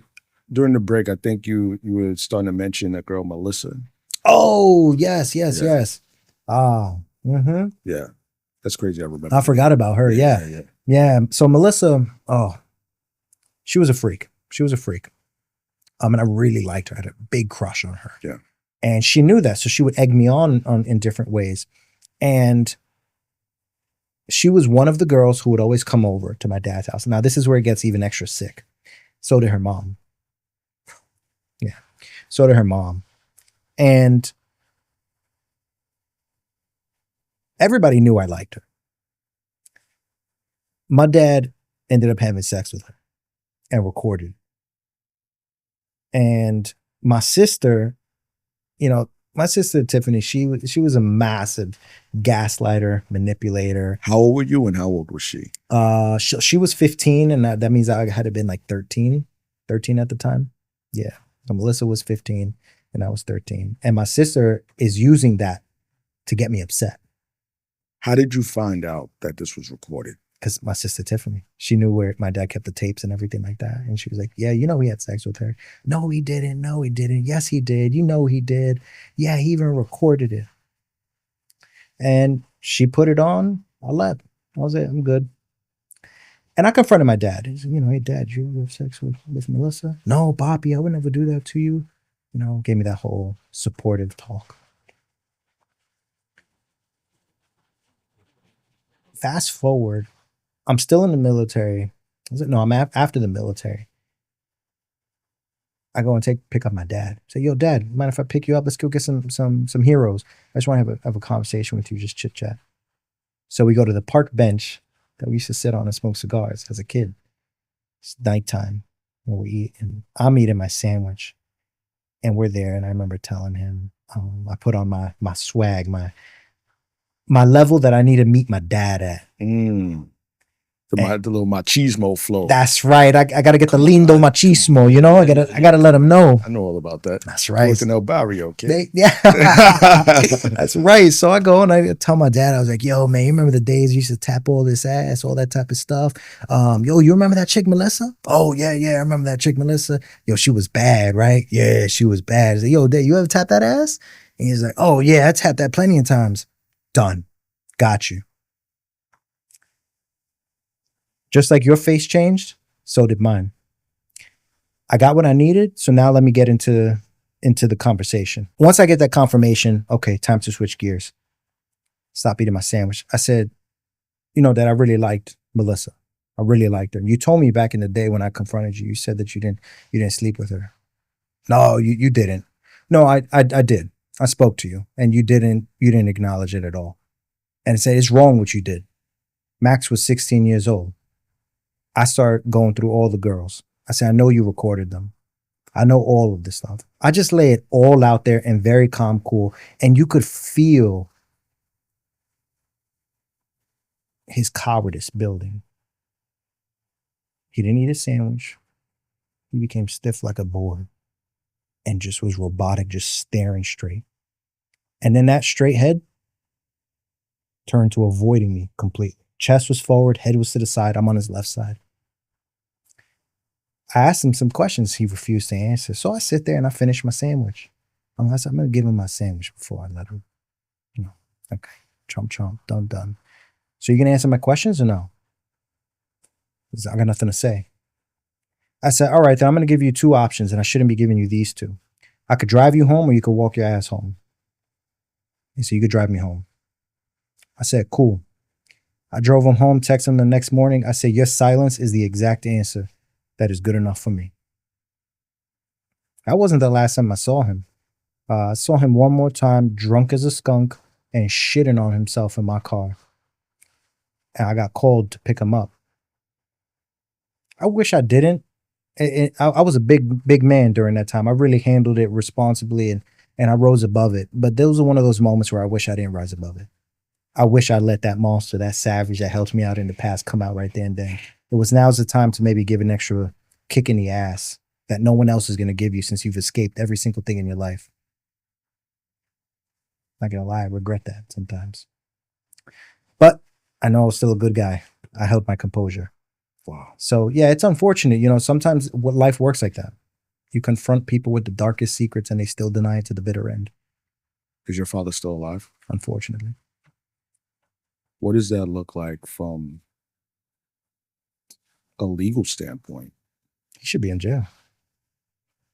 during the break, I think you were starting to mention that girl Melissa. Oh yes. Oh, yeah, that's crazy. I remember. I forgot about her. Yeah. So Melissa, she was a freak. And I really liked her. I had a big crush on her. Yeah. And she knew that, so she would egg me on in different ways. And she was one of the girls who would always come over to my dad's house. Now, this is where it gets even extra sick. So did her mom. Yeah. So did her mom. And everybody knew I liked her. My dad ended up having sex with her and recorded. And my sister, Tiffany, she was a massive gaslighter, manipulator. How old were you and how old was she? She was 15, and that means I had to been like 13 at the time. Yeah. So Melissa was 15 and I was 13. And my sister is using that to get me upset. How did you find out that this was recorded? Because my sister Tiffany, she knew where my dad kept the tapes and everything like that. And she was like, "Yeah, he had sex with her." "No, he didn't. No, he didn't." "Yes, he did. He did. Yeah, he even recorded it." And she put it on. I left. I was like, I'm good. And I confronted my dad. He said, "Hey, Dad, you have sex with Melissa?" "No, Bobby, I would never do that to you." Gave me that whole supportive talk. Fast forward, I'm still in the military. No, I'm after the military. I go and pick up my dad. Say, "Yo, Dad, mind if I pick you up? Let's go get some heroes. I just want to have a conversation with you, just chit chat." So we go to the park bench that we used to sit on and smoke cigars as a kid. It's nighttime when we eat, and I'm eating my sandwich, and we're there. And I remember telling him, I put on my swag, my level that I need to meet my dad at. The little machismo flow. That's right. I got to get the lindo machismo, I got to let him know. I know all about that. That's right. Working El Barrio, kid. Yeah. That's right. So I go and I tell my dad, I was like, "Yo, man, you remember the days you used to tap all this ass, all that type of stuff? Yo, you remember that chick Melissa?" "Oh, yeah, I remember that chick Melissa. Yo, she was bad, right?" "Yeah, she was bad." I said, "Yo, Dad, you ever tap that ass?" And he's like, "Oh, yeah, I tapped that plenty of times." Done. Got you. Just like your face changed, so did mine. I got what I needed, so now let me get into the conversation. Once I get that confirmation, okay, time to switch gears. Stop eating my sandwich. I said, "Dad, I really liked Melissa. I really liked her. You told me back in the day when I confronted you, you said that you didn't sleep with her." "No, you didn't." "No, I did. I spoke to you, and you didn't acknowledge it at all." And I said, "It's wrong what you did." Max was 16 years old. I start going through all the girls. I said, "I know you recorded them. I know all of this stuff." I just lay it all out there and very calm, cool. And you could feel his cowardice building. He didn't eat a sandwich. He became stiff like a board and just was robotic, just staring straight. And then that straight head turned to avoiding me completely. Chest was forward, head was to the side. I'm on his left side. I asked him some questions he refused to answer. So I sit there and I finish my sandwich. I'm going to give him my sandwich before I let him, okay, chomp, chomp, done. So you going to answer my questions or no? Because I got nothing to say. I said, all right, then I'm going to give you two options and I shouldn't be giving you these two. I could drive you home or you could walk your ass home. He said, you could drive me home. I said, cool. I drove him home, texted him the next morning. I said, your silence is the exact answer that is good enough for me. That wasn't the last time I saw him. I saw him one more time, drunk as a skunk and shitting on himself in my car. And I got called to pick him up. I wish I didn't. I was a big man during that time. I really handled it responsibly and I rose above it. But those are one of those moments where I wish I didn't rise above it. I wish I let that monster, that savage that helped me out in the past come out right there and then. Now's the time to maybe give an extra kick in the ass that no one else is going to give you since you've escaped every single thing in your life. Not going to lie, I regret that sometimes. But I know I was still a good guy. I held my composure. Wow. So yeah, it's unfortunate. Sometimes what life works like that. You confront people with the darkest secrets and they still deny it to the bitter end. Is your father still alive? Unfortunately. What does that look like from a legal standpoint? He should be in jail.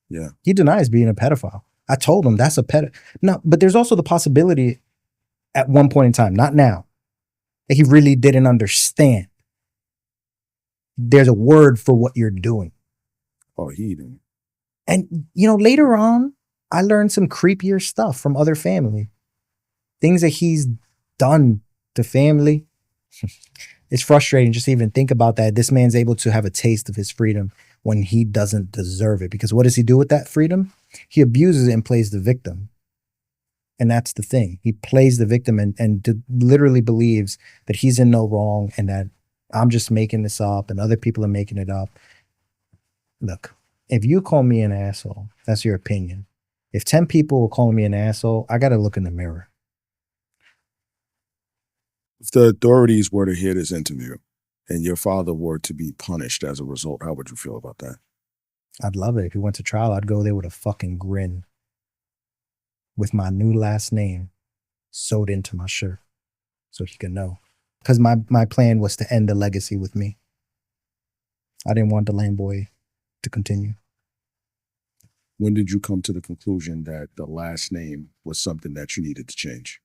Yeah. He denies being a pedophile. I told him that's a pedophile. No, but there's also the possibility at one point in time, not now, that he really didn't understand. There's a word for what you're doing. Oh, he didn't. And, later on, I learned some creepier stuff from other family. Things that he's done to family. It's frustrating just to even think about that. This man's able to have a taste of his freedom when he doesn't deserve it. Because what does he do with that freedom? He abuses it and plays the victim. And that's the thing. He plays the victim and literally believes that he's in no wrong and that I'm just making this up and other people are making it up. Look, if you call me an asshole, that's your opinion. If 10 people are calling me an asshole, I got to look in the mirror. If the authorities were to hear this interview and your father were to be punished as a result, how would you feel about that? I'd love it. If he went to trial, I'd go there with a fucking grin with my new last name sewed into my shirt so he could know. Because my plan was to end the legacy with me. I didn't want the lame boy to continue. When did you come to the conclusion that the last name was something that you needed to change?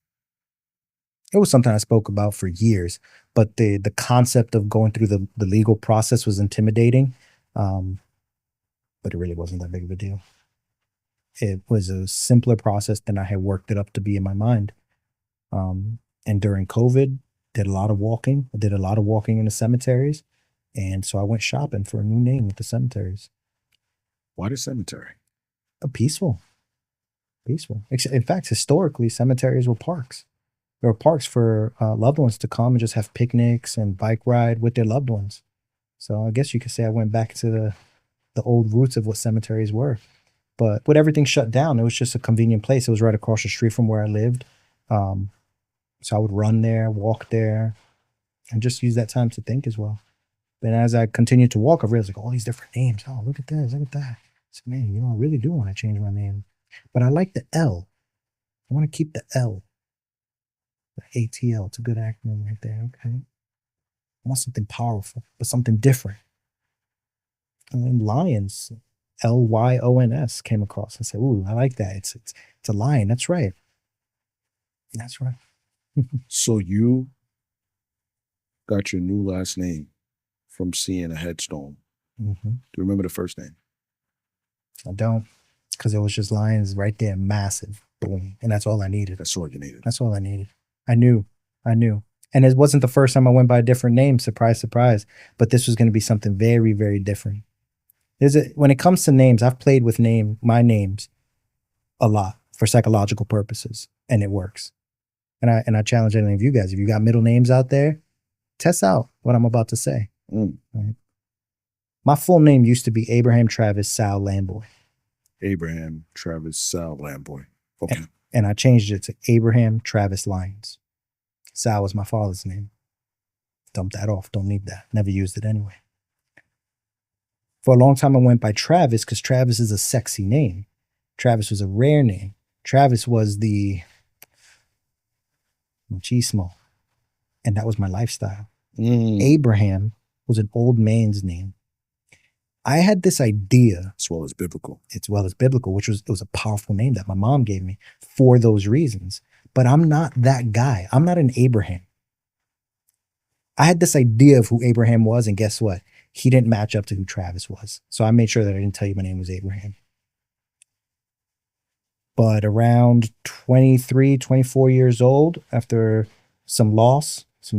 It was something I spoke about for years, but the concept of going through the legal process was intimidating, but it really wasn't that big of a deal. It was a simpler process than I had worked it up to be in my mind. And during COVID, did a lot of walking. I did a lot of walking in the cemeteries, and so I went shopping for a new name with the cemeteries. Why the cemetery? Peaceful. In fact, historically, cemeteries were parks. There were parks for loved ones to come and just have picnics and bike ride with their loved ones. So I guess you could say I went back to the old roots of what cemeteries were. But with everything shut down, it was just a convenient place. It was right across the street from where I lived. So I would run there, walk there, and just use that time to think as well. Then as I continued to walk, I realized all these different names. Oh, look at this, look at that. I said, man, I really do want to change my name. But I like the L. I want to keep the L. The ATL. It's a good acronym right there. Okay. I want something powerful, but something different. And then Lyons, Lyons came across. I said, ooh, I like that. It's a lion. That's right. That's right. So you got your new last name from seeing a headstone. Mm-hmm. Do you remember the first name? I don't, because it was just Lyons right there, massive, boom, and that's all I needed. That's all you needed. That's all I needed. I knew, and it wasn't the first time I went by a different name. Surprise, surprise. But this was going to be something very, very different. When it comes to names, I've played with my names a lot for psychological purposes, and it works. And I challenge any of you guys, if you got middle names out there, test out what I'm about to say. Right? My full name used to be Abraham Travis Sal Lamboy. Abraham Travis Sal Lamboy. Okay. And I changed it to Abraham Travis Lyons. Sal was my father's name. Dumped that off. Don't need that. Never used it anyway. For a long time, I went by Travis because Travis is a sexy name. Travis was a rare name. Travis was the machismo. And that was my lifestyle. Abraham was an old man's name. I had this idea. As well as biblical. Which it was a powerful name that my mom gave me for those reasons. But I'm not that guy. I'm not an Abraham. I had this idea of who Abraham was, and guess what? He didn't match up to who Travis was. So I made sure that I didn't tell you my name was Abraham. But around 23, 24 years old, after some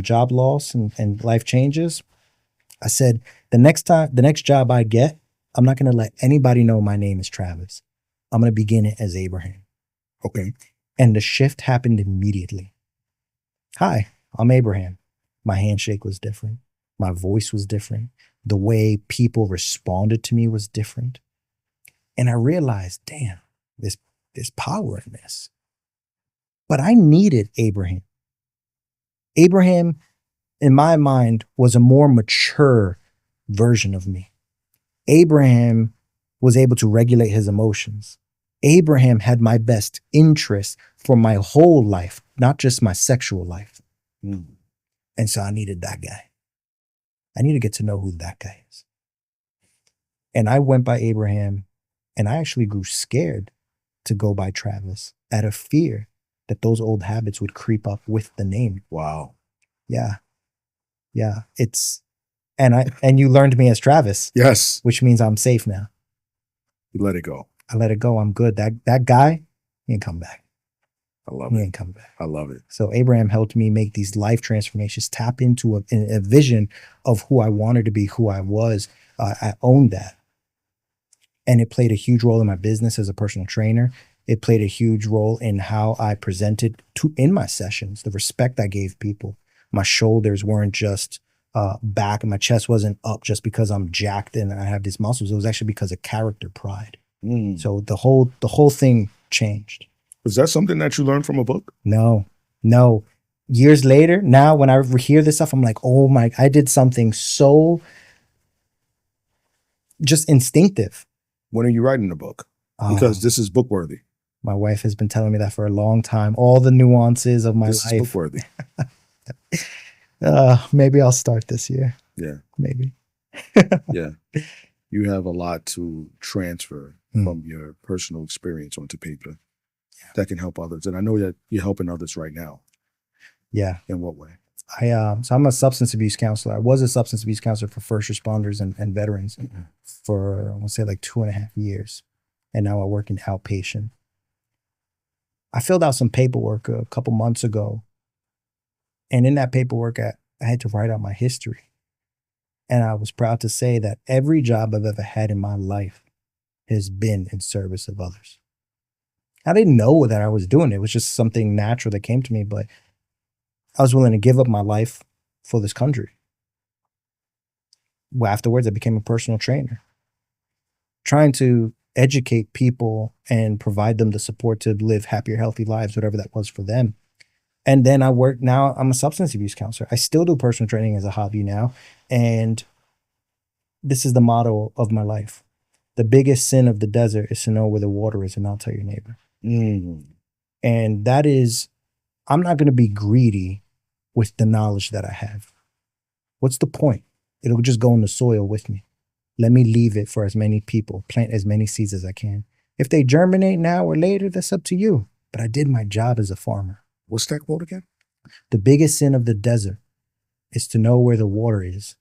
job loss and life changes, I said, the next job I get, I'm not going to let anybody know my name is Travis. I'm going to begin it as Abraham. Okay. And the shift happened immediately. Hi, I'm Abraham. My handshake was different. My voice was different. The way people responded to me was different. And I realized, damn, there's power in this. But I needed Abraham. Abraham, in my mind, was a more mature version of me. Abraham was able to regulate his emotions. Abraham had my best interest for my whole life, not just my sexual life. And so I needed that guy. I need to get to know who that guy is. And I went by Abraham, and I actually grew scared to go by Travis out of fear that those old habits would creep up with the name. Wow. Yeah. And you learned me as Travis. Yes. Which means I'm safe now. You let it go. I let it go. I'm good. That guy, he ain't come back. I love He it. ain't come back. I love it. So Abraham helped me make these life transformations, tap into a vision of who I wanted to be, who I was. I owned that. And it played a huge role in my business as a personal trainer. It played a huge role in how I presented in my sessions, the respect I gave people. My shoulders weren't just back, and my chest wasn't up just because I'm jacked and I have these muscles. It was actually because of character pride. So the whole thing changed. Was that something that you learned from a book? No. Years later, now when I hear this stuff, I'm like, oh my, I did something so just instinctive. When are you writing the book? Because this is book worthy. My wife has been telling me that for a long time. All the nuances of my life. This is book worthy. Maybe I'll start this year. Yeah. Maybe. Yeah. You have a lot to transfer from your personal experience onto paper that can help others. And I know that you're helping others right now. Yeah. In what way? So I'm a substance abuse counselor. I was a substance abuse counselor for first responders and veterans for, I want to say, like 2.5 years. And now I work in outpatient. I filled out some paperwork a couple months ago. And in that paperwork, I had to write out my history. And I was proud to say that every job I've ever had in my life has been in service of others. I didn't know that I was doing it. It was just something natural that came to me, but I was willing to give up my life for this country. Well, afterwards, I became a personal trainer, trying to educate people and provide them the support to live happier, healthy lives, whatever that was for them. And then I'm a substance abuse counselor. I still do personal training as a hobby now. And this is the motto of my life. The biggest sin of the desert is to know where the water is and not tell your neighbor. And that is, I'm not going to be greedy with the knowledge that I have. What's the point? It'll just go in the soil with me. Let me leave it for as many people, plant as many seeds as I can. If they germinate now or later, that's up to you. But I did my job as a farmer. What's that quote again? The biggest sin of the desert is to know where the water is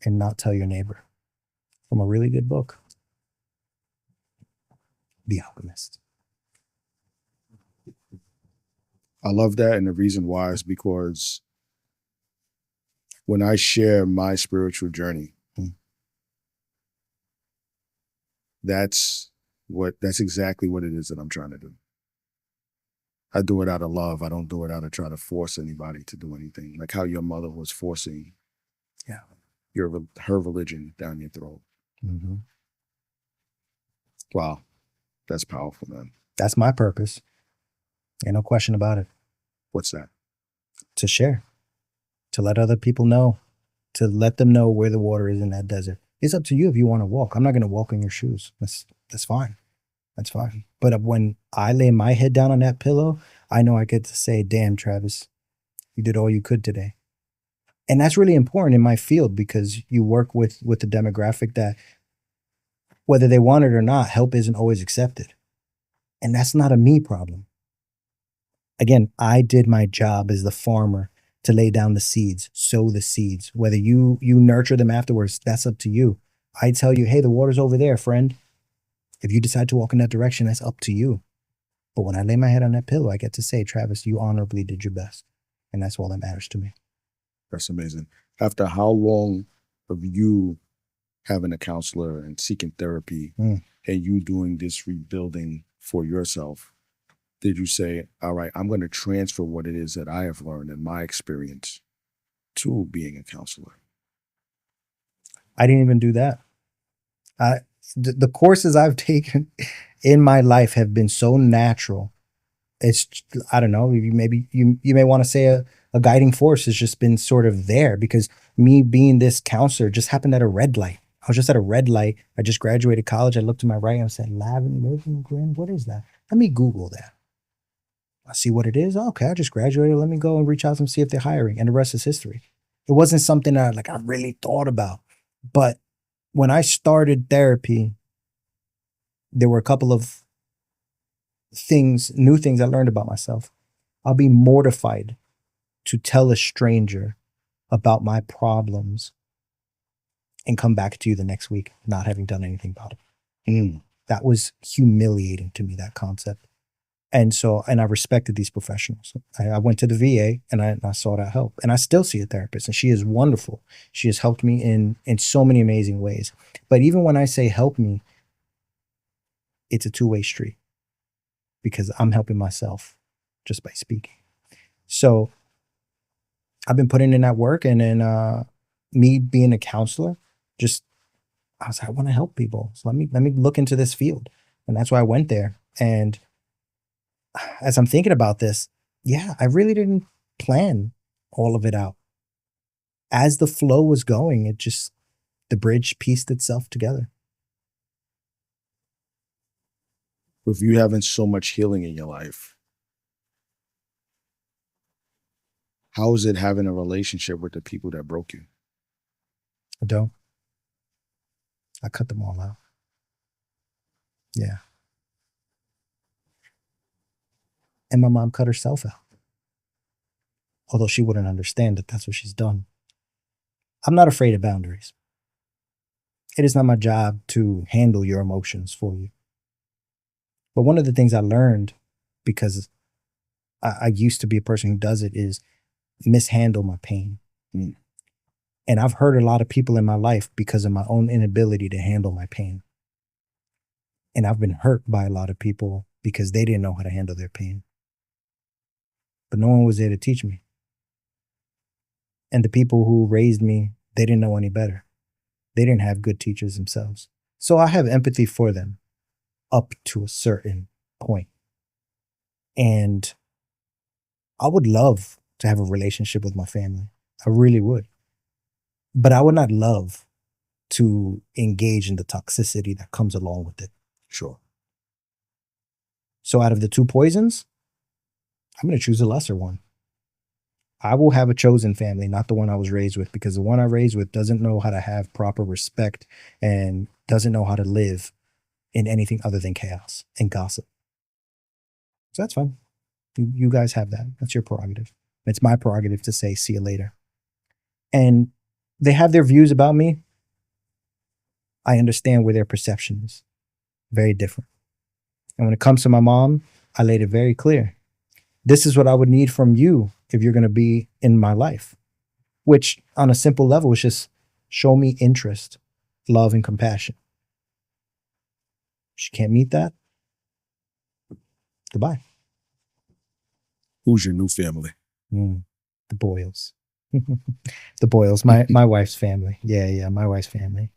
and not tell your neighbor. From a really good book, The Alchemist. I love that. And the reason why is because when I share my spiritual journey, that's exactly what it is that I'm trying to do. I do it out of love. I don't do it out of trying to force anybody to do anything. Like how your mother was forcing her religion down your throat. Wow. That's powerful, man. That's my purpose. Ain't no question about it. What's that? To share, to let other people know, to let them know where the water is in that desert. It's up to you if you want to walk. I'm not going to walk in your shoes. That's fine. That's fine. But when I lay my head down on that pillow, I know I get to say, damn, Travis, you did all you could today. And that's really important in my field because you work with the demographic that, whether they want it or not, help isn't always accepted. And that's not a me problem. Again, I did my job as the farmer to lay down the seeds, sow the seeds. Whether you nurture them afterwards, that's up to you. I tell you, hey, the water's over there, friend. If you decide to walk in that direction, that's up to you. But when I lay my head on that pillow, I get to say, Travis, you honorably did your best. And that's all that matters to me. That's amazing. After how long of you having a counselor and seeking therapy and you doing this rebuilding for yourself, did you say, all right, I'm going to transfer what it is that I have learned in my experience to being a counselor? I didn't even do that. The courses I've taken in my life have been so natural. It's, I don't know, maybe you may want to say a guiding force has just been sort of there, because me being this counselor just happened at a red light. I was just at a red light. I just graduated college. I looked to my right and I said, Lavin, what is that? Let me Google that. I see what it is. Okay, I just graduated. Let me go and reach out to them, see if they're hiring. And the rest is history. It wasn't something that I really thought about. But when I started therapy, there were a couple of new things I learned about myself. I'll be mortified to tell a stranger about my problems and come back to you the next week not having done anything about it. That was humiliating to me, that concept. And I respected these professionals. I went to the VA and I sought out help. And I still see a therapist, and she is wonderful. She has helped me in so many amazing ways. But even when I say help me, it's a two-way street, because I'm helping myself just by speaking. So I've been putting in that work, and then me being a counselor, I was like, I want to help people. So let me look into this field. And that's why I went there. And as I'm thinking about this, yeah, I really didn't plan all of it out. As the flow was going, the bridge pieced itself together. With you having so much healing in your life, how is it having a relationship with the people that broke you? I don't. I cut them all out. Yeah. And my mom cut herself out. Although she wouldn't understand that that's what she's done. I'm not afraid of boundaries. It is not my job to handle your emotions for you. But one of the things I learned, because I used to be a person who does it, is mishandle my pain. And I've hurt a lot of people in my life because of my own inability to handle my pain. And I've been hurt by a lot of people because they didn't know how to handle their pain. But no one was there to teach me. And the people who raised me, they didn't know any better. They didn't have good teachers themselves. So I have empathy for them up to a certain point. And I would love to have a relationship with my family. I really would. But I would not love to engage in the toxicity that comes along with it. Sure. So out of the two poisons, I'm going to choose a lesser one. I will have a chosen family, not the one I was raised with, because the one I raised with doesn't know how to have proper respect and doesn't know how to live in anything other than chaos and gossip. So that's fine. You guys have that. That's your prerogative. It's my prerogative to say, see you later. And they have their views about me. I understand where their perception is. Very different. And when it comes to my mom, I laid it very clear. This is what I would need from you if you're going to be in my life, which on a simple level is just show me interest, love, and compassion. She can't meet that. Goodbye. Who's your new family? The Boyles. The Boyles, my wife's family. Yeah, my wife's family.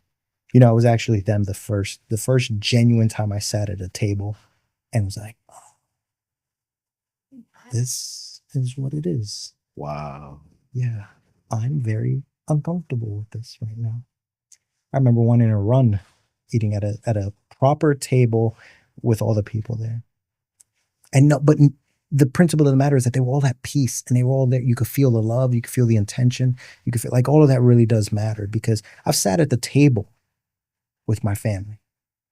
You know, it was actually them the first genuine time I sat at a table and was like, oh, this is what it is. Wow. Yeah, I'm very uncomfortable with this right now. I remember wanting to run, eating at a proper table with all the people there. And no, but the principle of the matter is that they were all at peace and they were all there. You could feel the love, you could feel the intention, you could feel like all of that really does matter, because I've sat at the table with my family,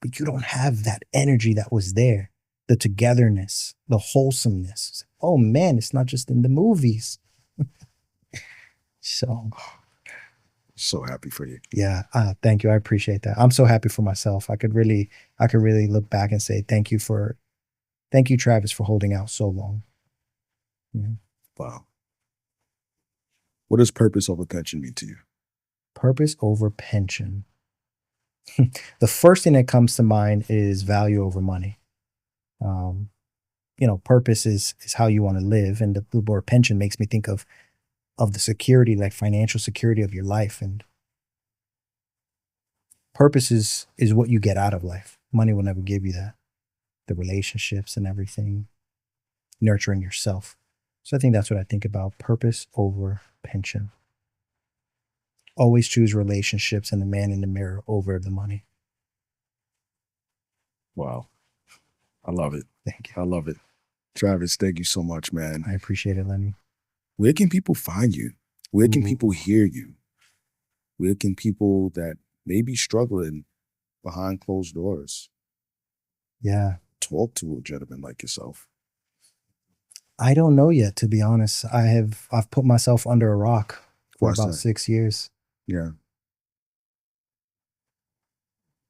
but you don't have that energy that was there, the togetherness, the wholesomeness. Oh man, it's not just in the movies. So happy for you. Yeah, thank you. I appreciate that. I'm so happy for myself. I could really look back and say thank you, Travis, for holding out so long. Yeah. Wow. What does purpose over pension mean to you? Purpose over pension. The first thing that comes to mind is value over money. Purpose is how you want to live, and the word pension makes me think of the security, like financial security of your life. And purpose is what you get out of life. Money will never give you that. The relationships and everything, nurturing yourself. So I think that's what I think about, purpose over pension. Always choose relationships and the man in the mirror over the money. Wow. I love it. Thank you. I love it. Travis, thank you so much, man. I appreciate it, Lenny. Where can people find you? Where can Ooh. people hear you? Where can people that may be struggling behind closed doors Yeah. talk to a gentleman like yourself? I don't know yet, to be honest. I've put myself under a rock for What's about that? 6 years. Yeah.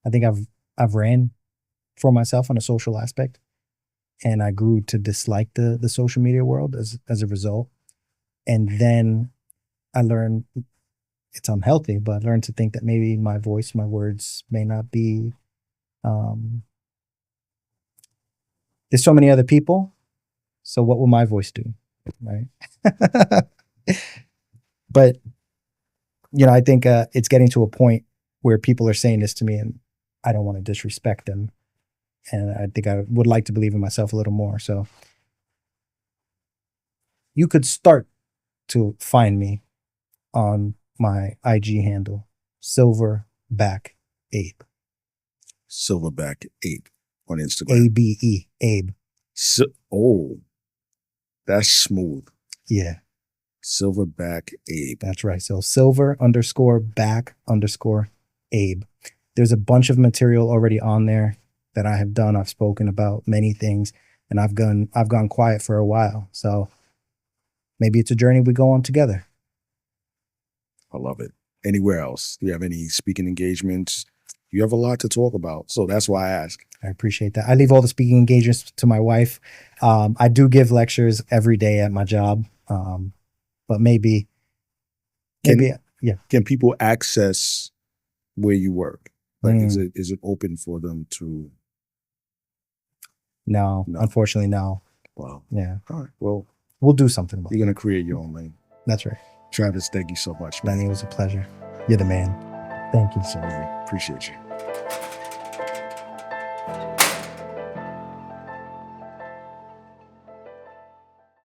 I think I've ran for myself on a social aspect, and I grew to dislike the social media world as a result. And then I learned it's unhealthy, but I learned to think that maybe my voice, my words may not be, there's so many other people. So what will my voice do? Right. But, I think it's getting to a point where people are saying this to me and I don't want to disrespect them. And I think I would like to believe in myself a little more. So you could start to find me on my IG handle, Silverback Abe. Silverback Abe on Instagram. ABE, Abe. That's smooth. Yeah, Silverback Abe. that's right. So silver_back_Abe. There's a bunch of material already on there that I have done. I've spoken about many things, and I've gone quiet for a while. So maybe it's a journey we go on together. I love it. Anywhere else? Do you have any speaking engagements? You have a lot to talk about, so that's why I ask. I appreciate that. I leave all the speaking engagements to my wife. I do give lectures every day at my job, but maybe, yeah. Can people access where you work? Like, Mm. is it open for them to? No, unfortunately, no. Wow. Yeah. All right. Well, We'll do something about it. you're gonna create your own lane. That's right. Travis, thank you so much, man. Lenny, it was a pleasure. You're the man. Thank you. So, appreciate you.